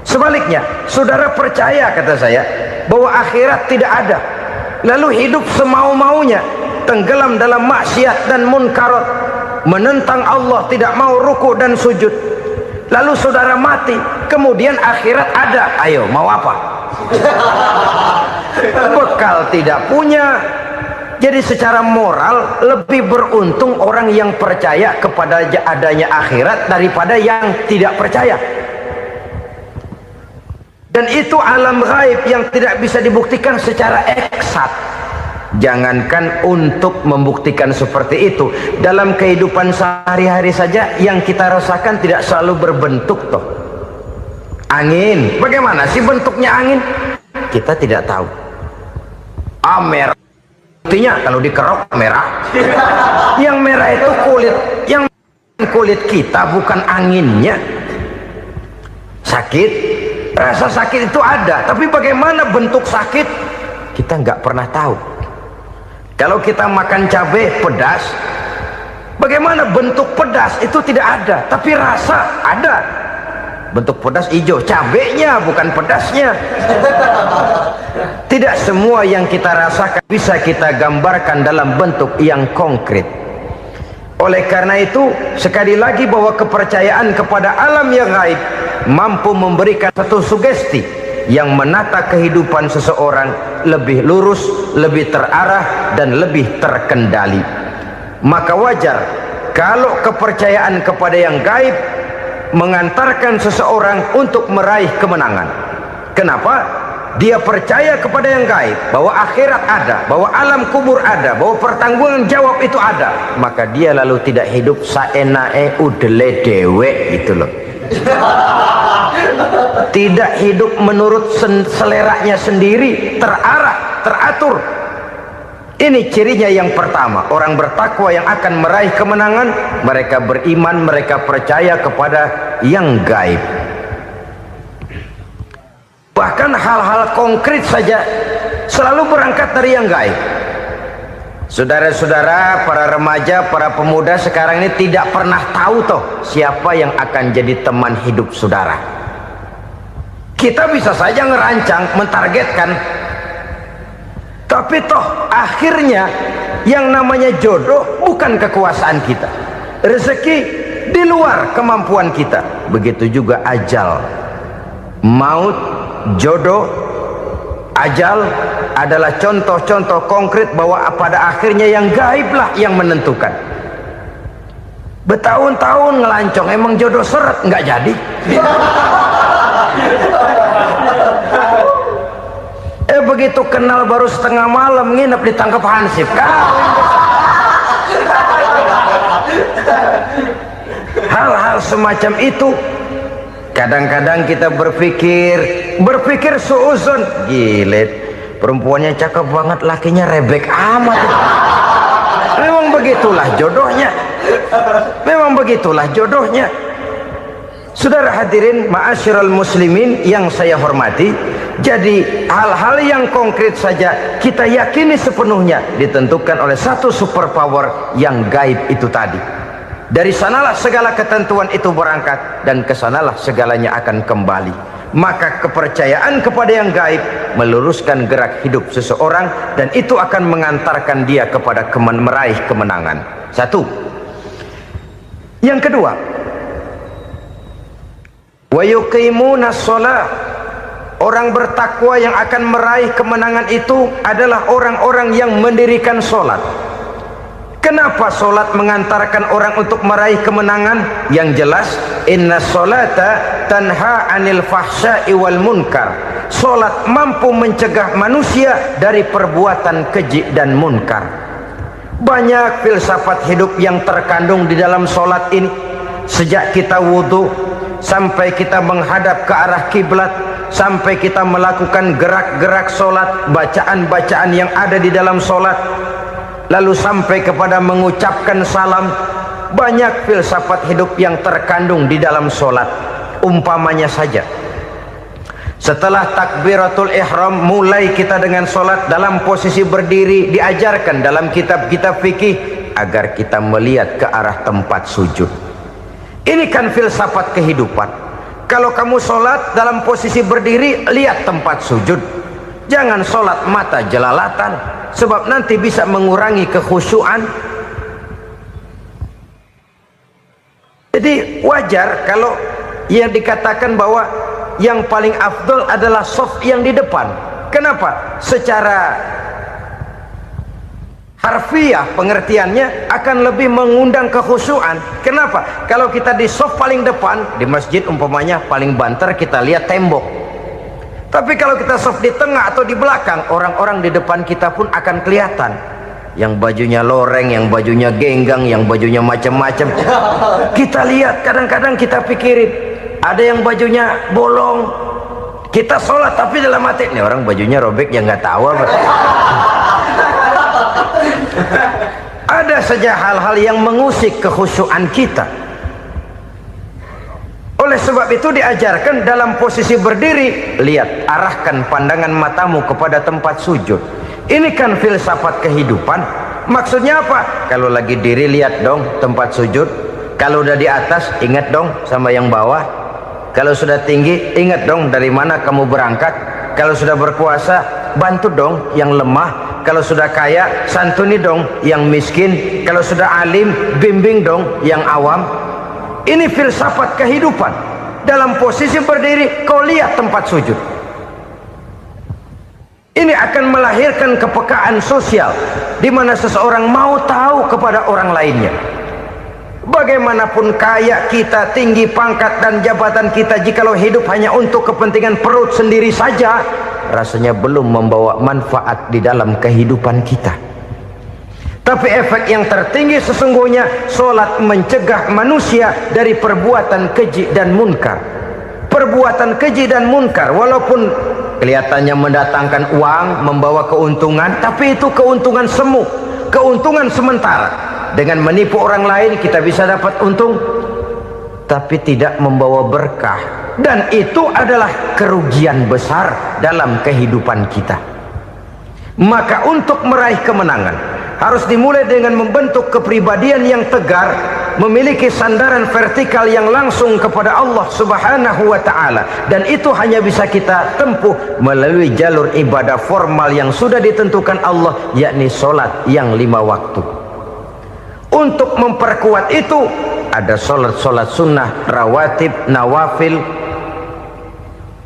Speaker 3: Sebaliknya, saudara percaya, kata saya, bahwa akhirat tidak ada, lalu hidup semau-maunya, tenggelam dalam maksiat dan munkarat, menentang Allah, tidak mau ruku dan sujud, lalu saudara mati, kemudian akhirat ada, ayo mau apa? Bekal tidak punya. Jadi secara moral lebih beruntung orang yang percaya kepada adanya akhirat daripada yang tidak percaya. Dan itu alam gaib yang tidak bisa dibuktikan secara eksat. Jangankan untuk membuktikan seperti itu, dalam kehidupan sehari-hari saja yang kita rasakan tidak selalu berbentuk toh. Angin, bagaimana sih bentuknya angin? Kita tidak tahu. Merah, buktinya kalau dikerok merah. Yang merah itu kulit, yang kulit kita bukan anginnya. Sakit, rasa sakit itu ada, tapi bagaimana bentuk sakit kita nggak pernah tahu. Kalau kita makan cabai pedas, bagaimana bentuk pedas itu tidak ada, tapi rasa ada. Bentuk pedas hijau, cabenya bukan pedasnya. Tidak semua yang kita rasakan bisa kita gambarkan dalam bentuk yang konkret. Oleh karena itu, sekali lagi bahwa kepercayaan kepada alam yang gaib mampu memberikan satu sugesti yang menata kehidupan seseorang lebih lurus, lebih terarah, dan lebih terkendali. Maka wajar kalau kepercayaan kepada yang gaib mengantarkan seseorang untuk meraih kemenangan. Kenapa? Dia percaya kepada yang gaib, bahwa akhirat ada, bahwa alam kubur ada, bahwa pertanggungan jawab itu ada. Maka dia lalu tidak hidup saenae udele dewe gitu loh. Tidak hidup menurut seleranya sendiri, terarah, teratur. Ini cirinya yang pertama. Orang bertakwa yang akan meraih kemenangan, mereka beriman, mereka percaya kepada yang gaib. Bahkan hal-hal konkret saja selalu berangkat dari yang gaib. Saudara-saudara, para remaja, para pemuda sekarang ini tidak pernah tahu toh siapa yang akan jadi teman hidup saudara. Kita bisa saja ngerancang, mentargetkan, tapi toh akhirnya yang namanya jodoh bukan kekuasaan kita. Rezeki di luar kemampuan kita. Begitu juga ajal, maut, jodoh, ajal adalah contoh-contoh konkret bahwa pada akhirnya yang gaiblah yang menentukan. Bertahun-tahun ngelancong, emang jodoh seret nggak jadi. Begitu kenal baru setengah malam nginep ditangkap hansip. Hal-hal semacam itu kadang-kadang kita berpikir suuzon, gilet, perempuannya cakep banget, lakinya rebek amat. Memang begitulah jodohnya. Memang begitulah jodohnya. Saudara hadirin ma'asyiral muslimin yang saya hormati, jadi hal-hal yang konkret saja kita yakini sepenuhnya ditentukan oleh satu superpower yang gaib itu tadi. Dari sanalah segala ketentuan itu berangkat dan kesanalah segalanya akan kembali. Maka kepercayaan kepada yang gaib meluruskan gerak hidup seseorang dan itu akan mengantarkan dia kepada meraih kemenangan. Satu. Yang kedua, wa yuqimuna shalah. Orang bertakwa yang akan meraih kemenangan itu adalah orang-orang yang mendirikan sholat. Kenapa sholat mengantarkan orang untuk meraih kemenangan? Yang jelas, inna sholata tanha anil fahsya'i wal munkar. Sholat mampu mencegah manusia dari perbuatan keji dan munkar. Banyak filsafat hidup yang terkandung di dalam sholat ini. Sejak kita wudhu sampai kita menghadap ke arah kiblat, sampai kita melakukan gerak-gerak sholat, bacaan-bacaan yang ada di dalam sholat, lalu sampai kepada mengucapkan salam. Banyak filsafat hidup yang terkandung di dalam sholat. Umpamanya saja, setelah takbiratul ihram mulai kita dengan sholat dalam posisi berdiri, diajarkan dalam kitab-kitab fikih agar kita melihat ke arah tempat sujud. Ini kan filsafat kehidupan. Kalau kamu sholat dalam posisi berdiri, lihat tempat sujud. Jangan sholat mata jelalatan, sebab nanti bisa mengurangi kekhusyuan. Jadi wajar kalau yang dikatakan bahwa yang paling afdol adalah shaf yang di depan. Kenapa? Secara harfiah pengertiannya akan lebih mengundang kekhusyuan. Kenapa? Kalau kita di shaf paling depan di masjid umpamanya paling banter kita lihat tembok. Tapi kalau kita shaf di tengah atau di belakang, orang-orang di depan kita pun akan kelihatan. Yang bajunya loreng, yang bajunya genggang, yang bajunya macam-macam. Kita lihat, kadang-kadang kita pikirin, ada yang bajunya bolong. Kita sholat tapi dalam hati, nih orang bajunya robek yang nggak tahu apa. Ada saja hal-hal yang mengusik kekhusyuan kita. Oleh sebab itu diajarkan dalam posisi berdiri, lihat, arahkan pandangan matamu kepada tempat sujud. Ini kan filsafat kehidupan. Maksudnya apa? Kalau lagi diri lihat dong tempat sujud. Kalau udah di atas ingat dong sama yang bawah. Kalau sudah tinggi ingat dong dari mana kamu berangkat. Kalau sudah berkuasa bantu dong yang lemah. Kalau sudah kaya santuni dong yang miskin. Kalau sudah alim bimbing dong yang awam. Ini filsafat kehidupan. Dalam posisi berdiri kau lihat tempat sujud. Ini akan melahirkan kepekaan sosial di mana seseorang mau tahu kepada orang lainnya. Bagaimanapun kaya kita, tinggi pangkat dan jabatan kita, jikalau hidup hanya untuk kepentingan perut sendiri saja, rasanya belum membawa manfaat di dalam kehidupan kita. Tapi efek yang tertinggi sesungguhnya, solat mencegah manusia dari perbuatan keji dan munkar. Perbuatan keji dan munkar, walaupun kelihatannya mendatangkan uang, membawa keuntungan, tapi itu keuntungan semu, keuntungan sementara. Dengan menipu orang lain kita bisa dapat untung, tapi tidak membawa berkah, dan itu adalah kerugian besar dalam kehidupan kita. Maka untuk meraih kemenangan harus dimulai dengan membentuk kepribadian yang tegar, memiliki sandaran vertikal yang langsung kepada Allah Subhanahu wa ta'ala, dan itu hanya bisa kita tempuh melalui jalur ibadah formal yang sudah ditentukan Allah, yakni solat yang 5 waktu. Untuk memperkuat itu ada solat-solat sunnah, rawatib, nawafil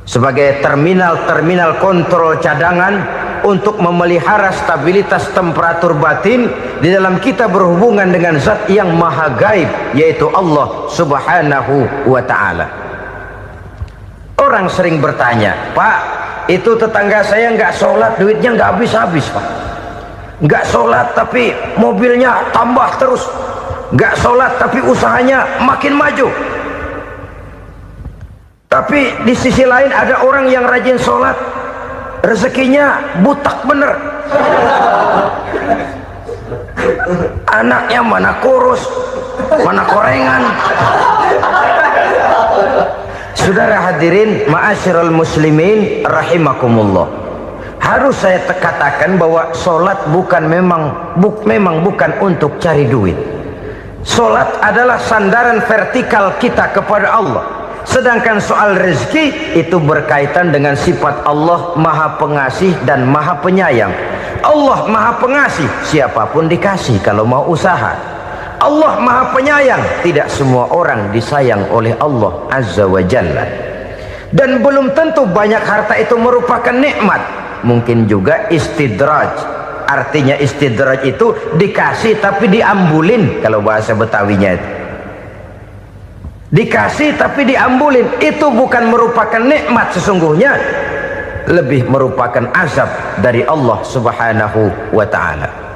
Speaker 3: sebagai terminal kontrol cadangan untuk memelihara stabilitas temperatur batin di dalam kita berhubungan dengan zat yang maha gaib, yaitu Allah Subhanahu wa ta'ala. Orang sering bertanya, Pak, itu tetangga saya nggak sholat, duitnya nggak habis-habis, Pak. Nggak sholat tapi mobilnya tambah terus, nggak sholat tapi usahanya makin maju. Tapi di sisi lain ada orang yang rajin sholat, rezekinya butak bener, anaknya mana kurus, mana korengan. Saudara hadirin ma'asyiral muslimin rahimakumullah, harus saya katakan bahwa solat memang bukan untuk cari duit. Solat adalah sandaran vertikal kita kepada Allah. Sedangkan soal rezeki itu berkaitan dengan sifat Allah maha pengasih dan maha penyayang. Allah maha pengasih, siapapun dikasih kalau mau usaha. Allah maha penyayang, tidak semua orang disayang oleh Allah Azza wa Jalla. Dan belum tentu banyak harta itu merupakan nikmat, mungkin juga istidraj. Artinya istidraj itu dikasih tapi diambulin, kalau bahasa Betawinya itu. Dikasih tapi diambulin, itu bukan merupakan nikmat sesungguhnya, lebih merupakan azab dari Allah Subhanahu wa ta'ala.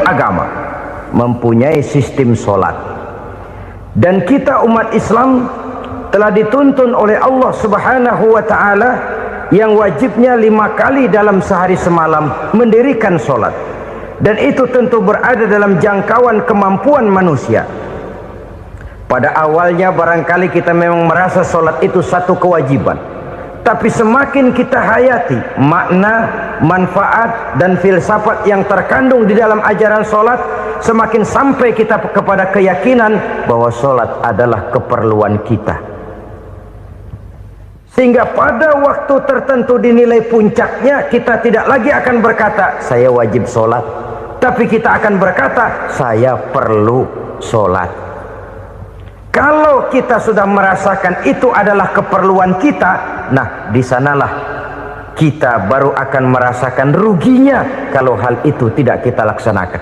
Speaker 3: Agama mempunyai sistem solat, dan kita umat Islam telah dituntun oleh Allah Subhanahu wa ta'ala yang wajibnya 5 kali dalam sehari semalam mendirikan solat, dan itu tentu berada dalam jangkauan kemampuan manusia. Pada awalnya barangkali kita memang merasa solat itu satu kewajiban, tapi semakin kita hayati makna, manfaat dan filsafat yang terkandung di dalam ajaran solat, semakin sampai kita kepada keyakinan bahwa solat adalah keperluan kita. Sehingga pada waktu tertentu dinilai puncaknya, kita tidak lagi akan berkata saya wajib solat, tapi kita akan berkata saya perlu solat. Kalau kita sudah merasakan itu adalah keperluan kita, nah di sanalah kita baru akan merasakan ruginya kalau hal itu tidak kita laksanakan.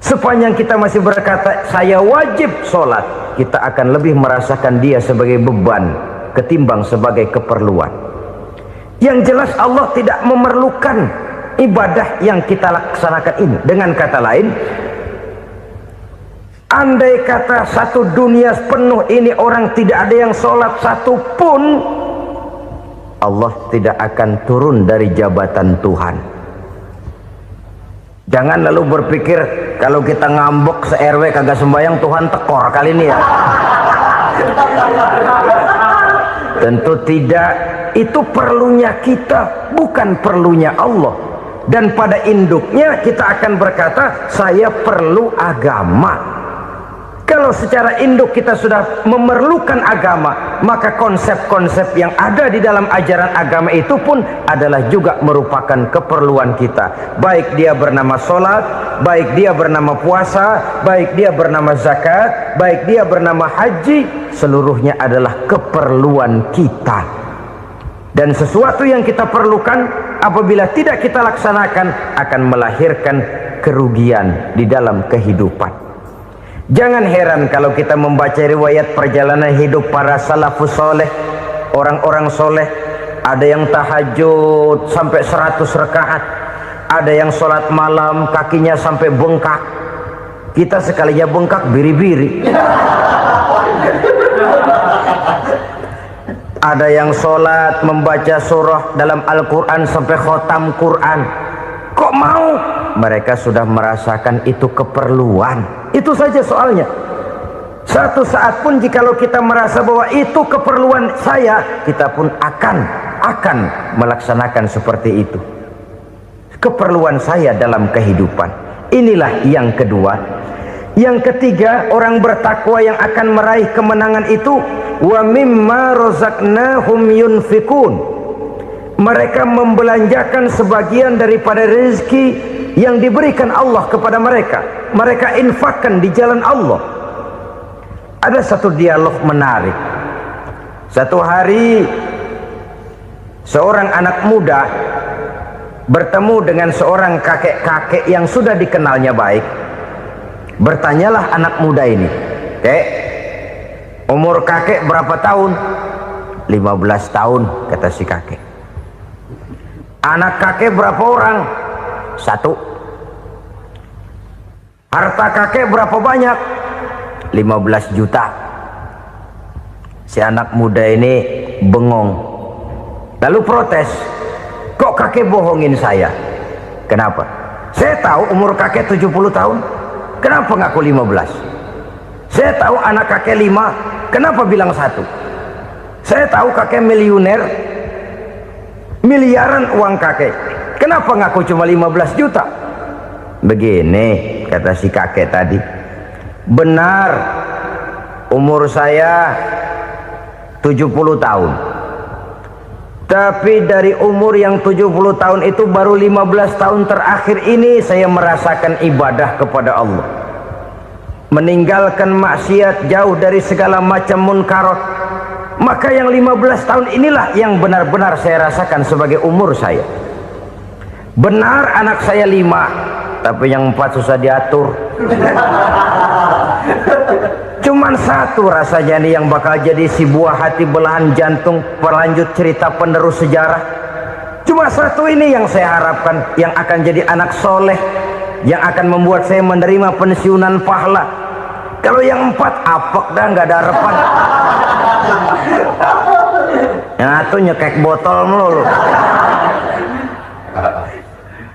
Speaker 3: Sepanjang kita masih berkata saya wajib sholat, kita akan lebih merasakan dia sebagai beban ketimbang sebagai keperluan. Yang jelas Allah tidak memerlukan ibadah yang kita laksanakan ini. Dengan kata lain, andai kata satu dunia penuh ini orang tidak ada yang sholat satu pun, Allah tidak akan turun dari jabatan Tuhan. Jangan lalu berpikir kalau kita ngambek se-RW kagak sembahyang Tuhan tekor kali ini ya. Tentu tidak. Itu perlunya kita, bukan perlunya Allah. Dan pada induknya kita akan berkata saya perlu agama. Kalau secara induk kita sudah memerlukan agama, maka konsep-konsep yang ada di dalam ajaran agama itu pun adalah juga merupakan keperluan kita. Baik dia bernama sholat, baik dia bernama puasa, baik dia bernama zakat, baik dia bernama haji, seluruhnya adalah keperluan kita. Dan sesuatu yang kita perlukan apabila tidak kita laksanakan akan melahirkan kerugian di dalam kehidupan. Jangan heran kalau kita membaca riwayat perjalanan hidup para salafus soleh, orang-orang soleh. Ada yang tahajud sampai 100 rakaat, ada yang sholat malam kakinya sampai bengkak. Kita sekalinya bengkak biri-biri. Ada yang sholat membaca surah dalam Al-Quran sampai khotam Quran. Kok mau? Mereka sudah merasakan itu keperluan. Itu saja soalnya. Satu saat pun jikalau kita merasa bahwa itu keperluan saya, kita pun akan melaksanakan seperti itu. Keperluan saya dalam kehidupan. Inilah yang kedua. Yang ketiga, orang bertakwa yang akan meraih kemenangan itu, wa mimma razaqnahum yunfikun. Mereka membelanjakan sebagian daripada rezeki yang diberikan Allah kepada mereka. Mereka infakkan di jalan Allah. Ada satu dialog menarik. Satu hari seorang anak muda bertemu dengan seorang kakek-kakek yang sudah dikenalnya baik. Bertanyalah anak muda ini, "Kek, umur kakek berapa tahun?" 15 tahun, kata si kakek. "Anak kakek berapa orang?" 1. "Harta kakek berapa banyak?" 15 juta. Si anak muda ini bengong, lalu protes, "Kok kakek bohongin saya?" "Kenapa?" "Saya tahu umur kakek 70 tahun. Kenapa ngaku 15? Saya tahu anak kakek 5. Kenapa bilang 1? Saya tahu kakek miliuner, miliaran uang kakek. Kenapa ngaku cuma 15 juta? Begini, kata si kakek tadi. Benar, umur saya 70 tahun. Tapi dari umur yang 70 tahun itu baru 15 tahun terakhir ini saya merasakan ibadah kepada Allah. Meninggalkan maksiat, jauh dari segala macam munkarat. Maka yang 15 tahun inilah yang benar-benar saya rasakan sebagai umur saya. Benar anak saya 5, tapi yang 4 susah diatur. Cuman 1 rasanya nih yang bakal jadi si buah hati belahan jantung berlanjut cerita penerus sejarah. Cuma 1 ini yang saya harapkan, yang akan jadi anak soleh, yang akan membuat saya menerima pensiunan pahala. Kalau yang 4 apek dah, nggak ada harapan. Yang 1 nyekek botol melulu.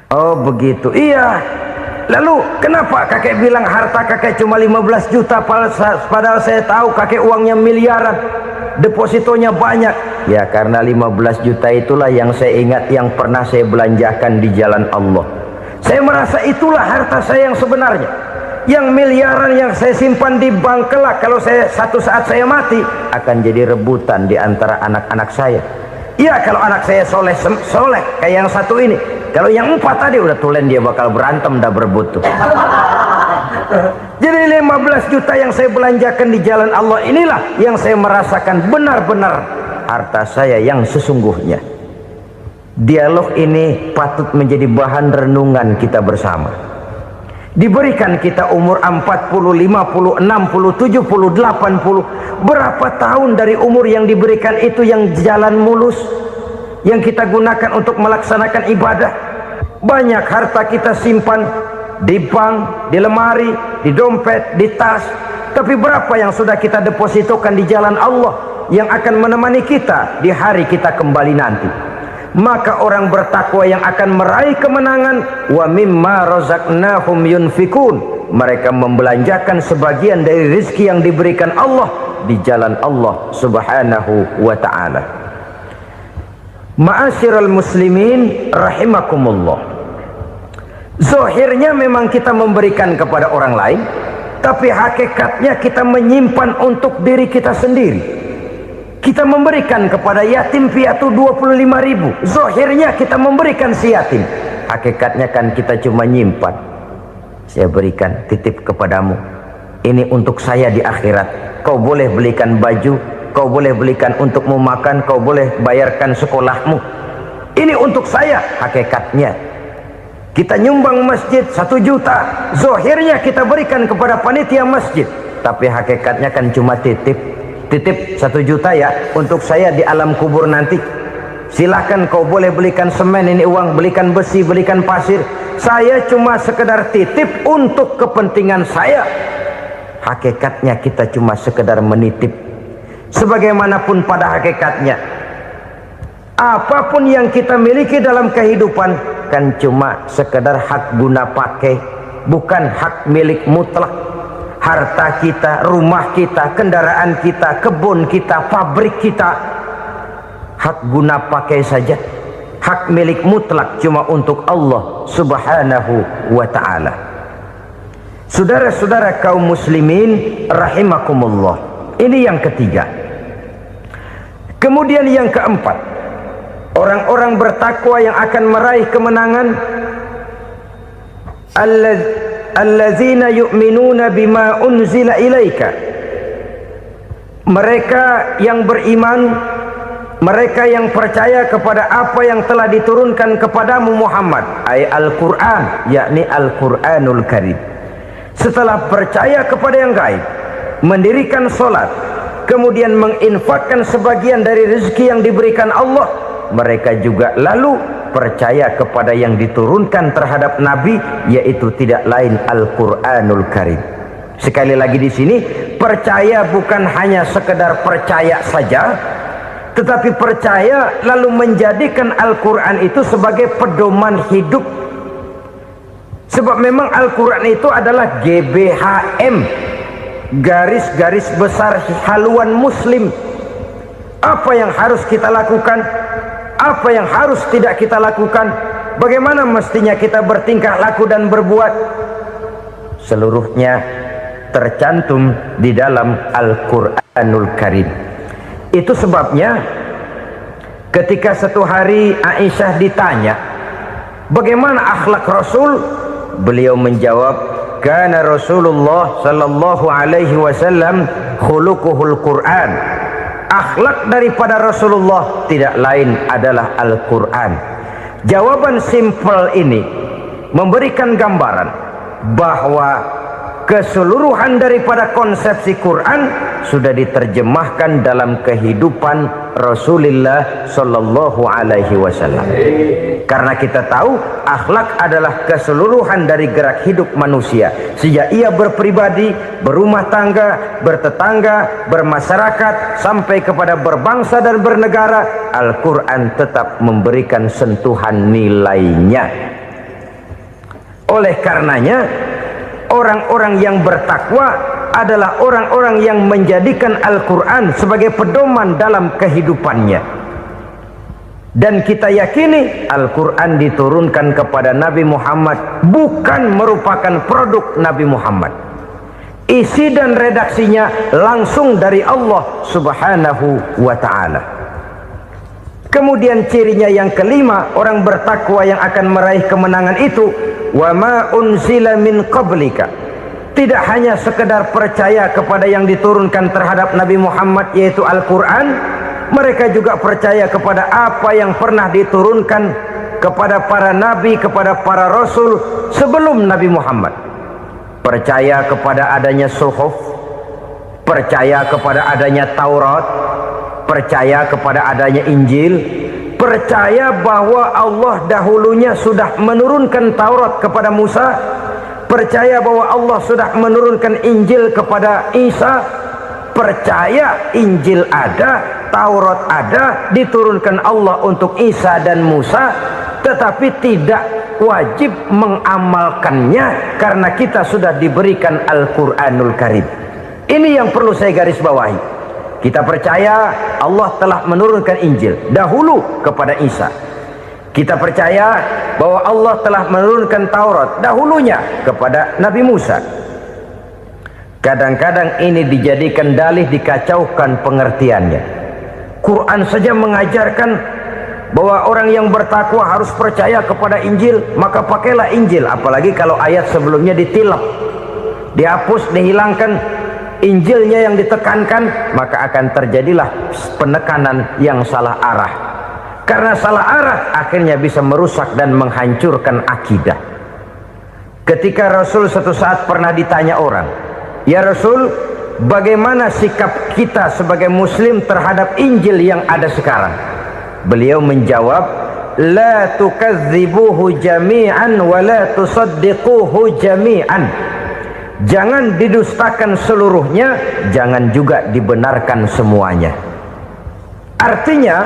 Speaker 3: Oh begitu, iya. Lalu kenapa kakek bilang harta kakek cuma 15 juta padahal saya tahu kakek uangnya miliaran, depositonya banyak? Ya karena 15 juta itulah yang saya ingat yang pernah saya belanjakan di jalan Allah. Saya merasa itulah harta saya yang sebenarnya. Yang miliaran yang saya simpan di bank kelak kalau satu saat saya mati akan jadi rebutan di antara anak-anak saya. Iya kalau anak saya soleh kayak yang 1 ini. Kalau yang 4 tadi udah tulen dia bakal berantem dah berebut tuh. Jadi 15 juta yang saya belanjakan di jalan Allah inilah yang saya merasakan benar-benar harta saya yang sesungguhnya. Dialog ini patut menjadi bahan renungan kita bersama. Diberikan kita umur 40, 50, 60, 70, 80. Berapa tahun dari umur yang diberikan itu yang jalan mulus, yang kita gunakan untuk melaksanakan ibadah? Banyak harta kita simpan di bank, di lemari, di dompet, di tas. Tapi berapa yang sudah kita depositokan di jalan Allah yang akan menemani kita di hari kita kembali nanti? Maka orang bertakwa yang akan meraih kemenangan, wa mimma razaqnahum yunfikun, mereka membelanjakan sebagian dari rezeki yang diberikan Allah di jalan Allah subhanahu wa ta'ala. Ma'asyiral muslimin rahimakumullah, zahirnya memang kita memberikan kepada orang lain, tapi hakikatnya kita menyimpan untuk diri kita sendiri. Kita memberikan kepada yatim piatu 25.000, zahirnya kita memberikan si yatim, hakikatnya kan kita cuma nyimpan. Saya berikan, titip kepadamu, ini untuk saya di akhirat. Kau boleh belikan baju, kau boleh belikan untukmu makan, kau boleh bayarkan sekolahmu, ini untuk saya. Hakikatnya kita nyumbang masjid 1 juta, zahirnya kita berikan kepada panitia masjid, tapi hakikatnya kan cuma titip. Titip 1 juta ya, untuk saya di alam kubur nanti. Silahkan kau boleh belikan semen, ini uang, belikan besi, belikan pasir, saya cuma sekedar titip untuk kepentingan saya. Hakikatnya kita cuma sekedar menitip. Sebagaimanapun pada hakikatnya, apapun yang kita miliki dalam kehidupan kan cuma sekedar hak guna pakai, bukan hak milik mutlak. Harta kita, rumah kita, kendaraan kita, kebun kita, pabrik kita, hak guna pakai saja. Hak milik mutlak cuma untuk Allah Subhanahu wa ta'ala. Saudara-saudara kaum muslimin rahimakumullah, ini yang ketiga. Kemudian yang keempat, orang-orang bertakwa yang akan meraih kemenangan, allazina yu'minuna bima unzila ilaika, mereka yang beriman, mereka yang percaya kepada apa yang telah diturunkan kepadamu Muhammad, ay Al-Quran, yakni Al-Quranul Karim. Setelah percaya kepada yang gaib, mendirikan solat, kemudian menginfakkan sebagian dari rezeki yang diberikan Allah, mereka juga lalu percaya kepada yang diturunkan terhadap Nabi, yaitu tidak lain Al-Quranul Karim. Sekali lagi di sini, percaya bukan hanya sekedar percaya saja, tetapi percaya lalu menjadikan Al-Quran itu sebagai pedoman hidup. Sebab memang Al-Quran itu adalah GBHM, garis-garis besar haluan muslim. Apa yang harus kita lakukan, apa yang harus tidak kita lakukan, bagaimana mestinya kita bertingkah laku dan berbuat, seluruhnya tercantum di dalam Al-Quranul Karim. Itu sebabnya ketika satu hari Aisyah ditanya bagaimana akhlak Rasul, beliau menjawab, kana Rasulullah sallallahu alaihi wasallam khuluquhul Quran. Akhlak daripada Rasulullah tidak lain adalah Al-Quran. Jawaban simpel ini memberikan gambaran bahwa keseluruhan daripada konsepsi Quran sudah diterjemahkan dalam kehidupan Rasulullah sallallahu alaihi wasallam. Karena kita tahu akhlak adalah keseluruhan dari gerak hidup manusia, sejak ia berpribadi, berumah tangga, bertetangga, bermasyarakat, sampai kepada berbangsa dan bernegara. Al-Quran tetap memberikan sentuhan nilainya. Oleh karenanya, orang-orang yang bertakwa adalah orang-orang yang menjadikan Al-Quran sebagai pedoman dalam kehidupannya. Dan kita yakini Al-Quran diturunkan kepada Nabi Muhammad bukan merupakan produk Nabi Muhammad. Isi dan redaksinya langsung dari Allah Subhanahu wa ta'ala. Kemudian cirinya yang kelima, orang bertakwa yang akan meraih kemenangan itu, wa ma unzila min qablika. Tidak hanya sekedar percaya kepada yang diturunkan terhadap Nabi Muhammad, yaitu Al-Quran, mereka juga percaya kepada apa yang pernah diturunkan kepada para nabi, kepada para rasul sebelum Nabi Muhammad. Percaya kepada adanya suhuf, percaya kepada adanya Taurat, percaya kepada adanya Injil, percaya bahwa Allah dahulunya sudah menurunkan Taurat kepada Musa, percaya bahwa Allah sudah menurunkan Injil kepada Isa, percaya Injil ada, Taurat ada, diturunkan Allah untuk Isa dan Musa, tetapi tidak wajib mengamalkannya karena kita sudah diberikan Al-Quranul Karim. Ini yang perlu saya garis bawahi. Kita percaya Allah telah menurunkan Injil dahulu kepada Isa. Kita percaya bahwa Allah telah menurunkan Taurat dahulunya kepada Nabi Musa. Kadang-kadang ini dijadikan dalih, dikacaukan pengertiannya. Quran saja mengajarkan bahwa orang yang bertakwa harus percaya kepada Injil, maka pakailah Injil. Apalagi kalau ayat sebelumnya ditilap, dihapus, dihilangkan, Injilnya yang ditekankan, maka akan terjadilah penekanan yang salah arah. Karena salah arah akhirnya bisa merusak dan menghancurkan akidah. Ketika Rasul suatu saat pernah ditanya orang, "Ya Rasul, bagaimana sikap kita sebagai muslim terhadap Injil yang ada sekarang?" Beliau menjawab, "La tukadzibuhu jami'an wa la tusaddiquhu jami'an." Jangan didustakan seluruhnya, jangan juga dibenarkan semuanya. Artinya,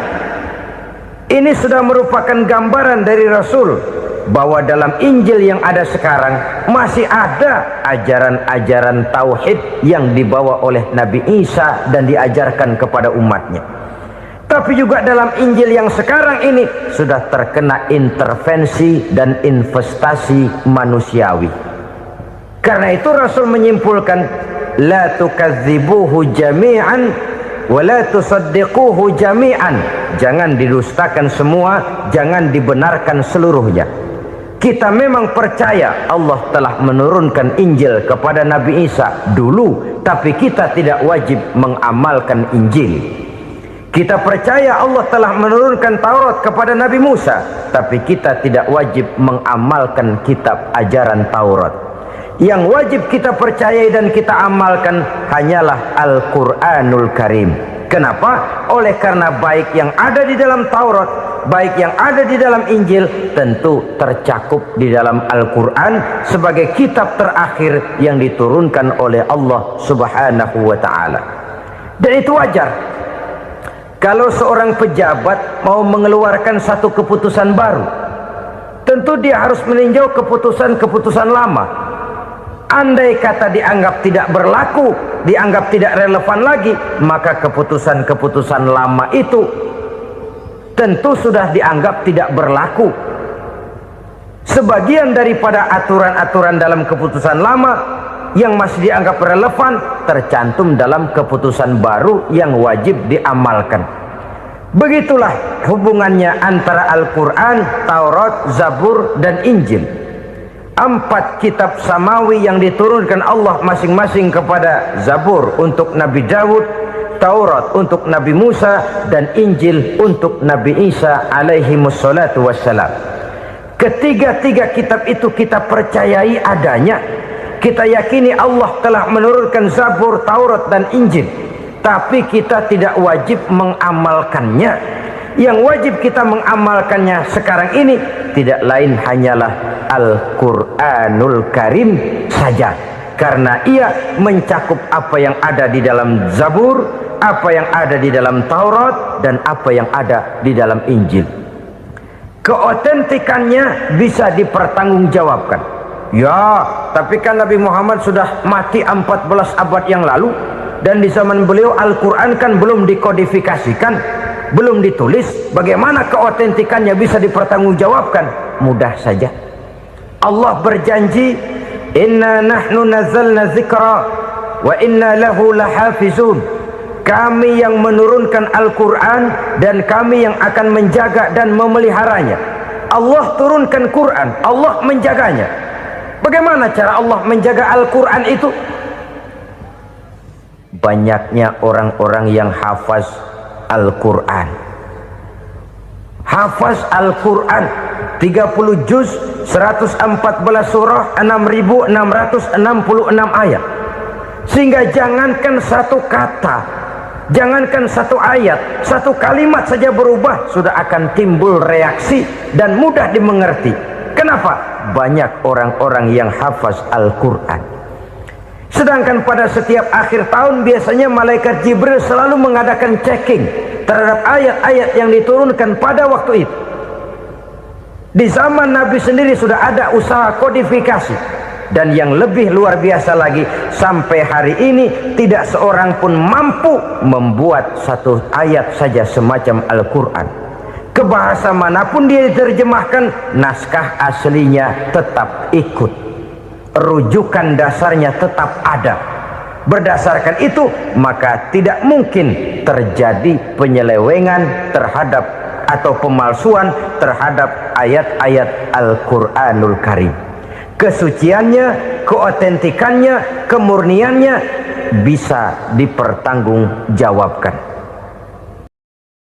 Speaker 3: ini sudah merupakan gambaran dari Rasul bahwa dalam Injil yang ada sekarang masih ada ajaran-ajaran tauhid yang dibawa oleh Nabi Isa dan diajarkan kepada umatnya. Tapi juga dalam Injil yang sekarang ini sudah terkena intervensi dan investasi manusiawi. Karena itu Rasul menyimpulkan, la tukadzibuhu jami'an wa la tusaddiquhu jami'an. Jangan didustakan semua, jangan dibenarkan seluruhnya. Kita memang percaya Allah telah menurunkan Injil kepada Nabi Isa dulu, tapi kita tidak wajib mengamalkan Injil. Kita percaya Allah telah menurunkan Taurat kepada Nabi Musa, tapi kita tidak wajib mengamalkan kitab ajaran Taurat. Yang wajib kita percayai dan kita amalkan hanyalah Al-Quranul Karim. Kenapa? Oleh karena baik yang ada di dalam Taurat, baik yang ada di dalam Injil, tentu tercakup di dalam Al-Quran sebagai kitab terakhir yang diturunkan oleh Allah Subhanahu wa ta'ala. Dan itu wajar. Kalau seorang pejabat mau mengeluarkan satu keputusan baru, tentu dia harus meninjau keputusan-keputusan lama. Andai kata dianggap tidak berlaku, dianggap tidak relevan lagi, maka keputusan-keputusan lama itu tentu sudah dianggap tidak berlaku. Sebagian daripada aturan-aturan dalam keputusan lama yang masih dianggap relevan tercantum dalam keputusan baru yang wajib diamalkan. Begitulah hubungannya antara Al-Quran, Taurat, Zabur, dan Injil. 4 kitab samawi yang diturunkan Allah masing-masing kepada Zabur untuk Nabi Daud, Taurat untuk Nabi Musa, dan Injil untuk Nabi Isa alaihi wassalatu wassalam. Ketiga-tiga kitab itu kita percayai adanya. Kita yakini Allah telah menurunkan Zabur, Taurat, dan Injil, tapi kita tidak wajib mengamalkannya. Yang wajib kita mengamalkannya sekarang ini tidak lain hanyalah Al-Quranul Karim saja, karena ia mencakup apa yang ada di dalam Zabur, apa yang ada di dalam Taurat, dan apa yang ada di dalam Injil. Keotentikannya bisa dipertanggungjawabkan. Ya, tapi kan Nabi Muhammad sudah mati 14 abad yang lalu, dan di zaman beliau Al-Quran kan belum dikodifikasikan, belum ditulis. Bagaimana keotentikannya bisa dipertanggungjawabkan? Mudah saja. Allah berjanji, "Inna nahnu nazzalna dzikra wa inna lahu lahafizun." Kami yang menurunkan Al-Quran dan kami yang akan menjaga dan memeliharanya. Allah turunkan Quran, Allah menjaganya. Bagaimana cara Allah menjaga Al-Quran itu? Banyaknya orang-orang yang hafaz Al-Quran. Hafaz Al-Quran 30 juz, 114 surah, 6.666 ayat. Sehingga jangankan satu kata, jangankan satu ayat, satu kalimat saja berubah sudah akan timbul reaksi dan mudah dimengerti. Kenapa? Banyak orang-orang yang hafaz Al-Quran. Sedangkan pada setiap akhir tahun biasanya malaikat Jibril selalu mengadakan checking terhadap ayat-ayat yang diturunkan pada waktu itu. Di zaman Nabi sendiri sudah ada usaha kodifikasi. Dan yang lebih luar biasa lagi, sampai hari ini tidak seorang pun mampu membuat satu ayat saja semacam Al-Quran. Ke bahasa manapun dia diterjemahkan, naskah aslinya tetap ikut, rujukan dasarnya tetap ada. Berdasarkan itu, maka tidak mungkin terjadi penyelewengan terhadap atau pemalsuan terhadap ayat-ayat Al-Quranul Karim. Kesuciannya, keotentikannya, kemurniannya bisa dipertanggungjawabkan.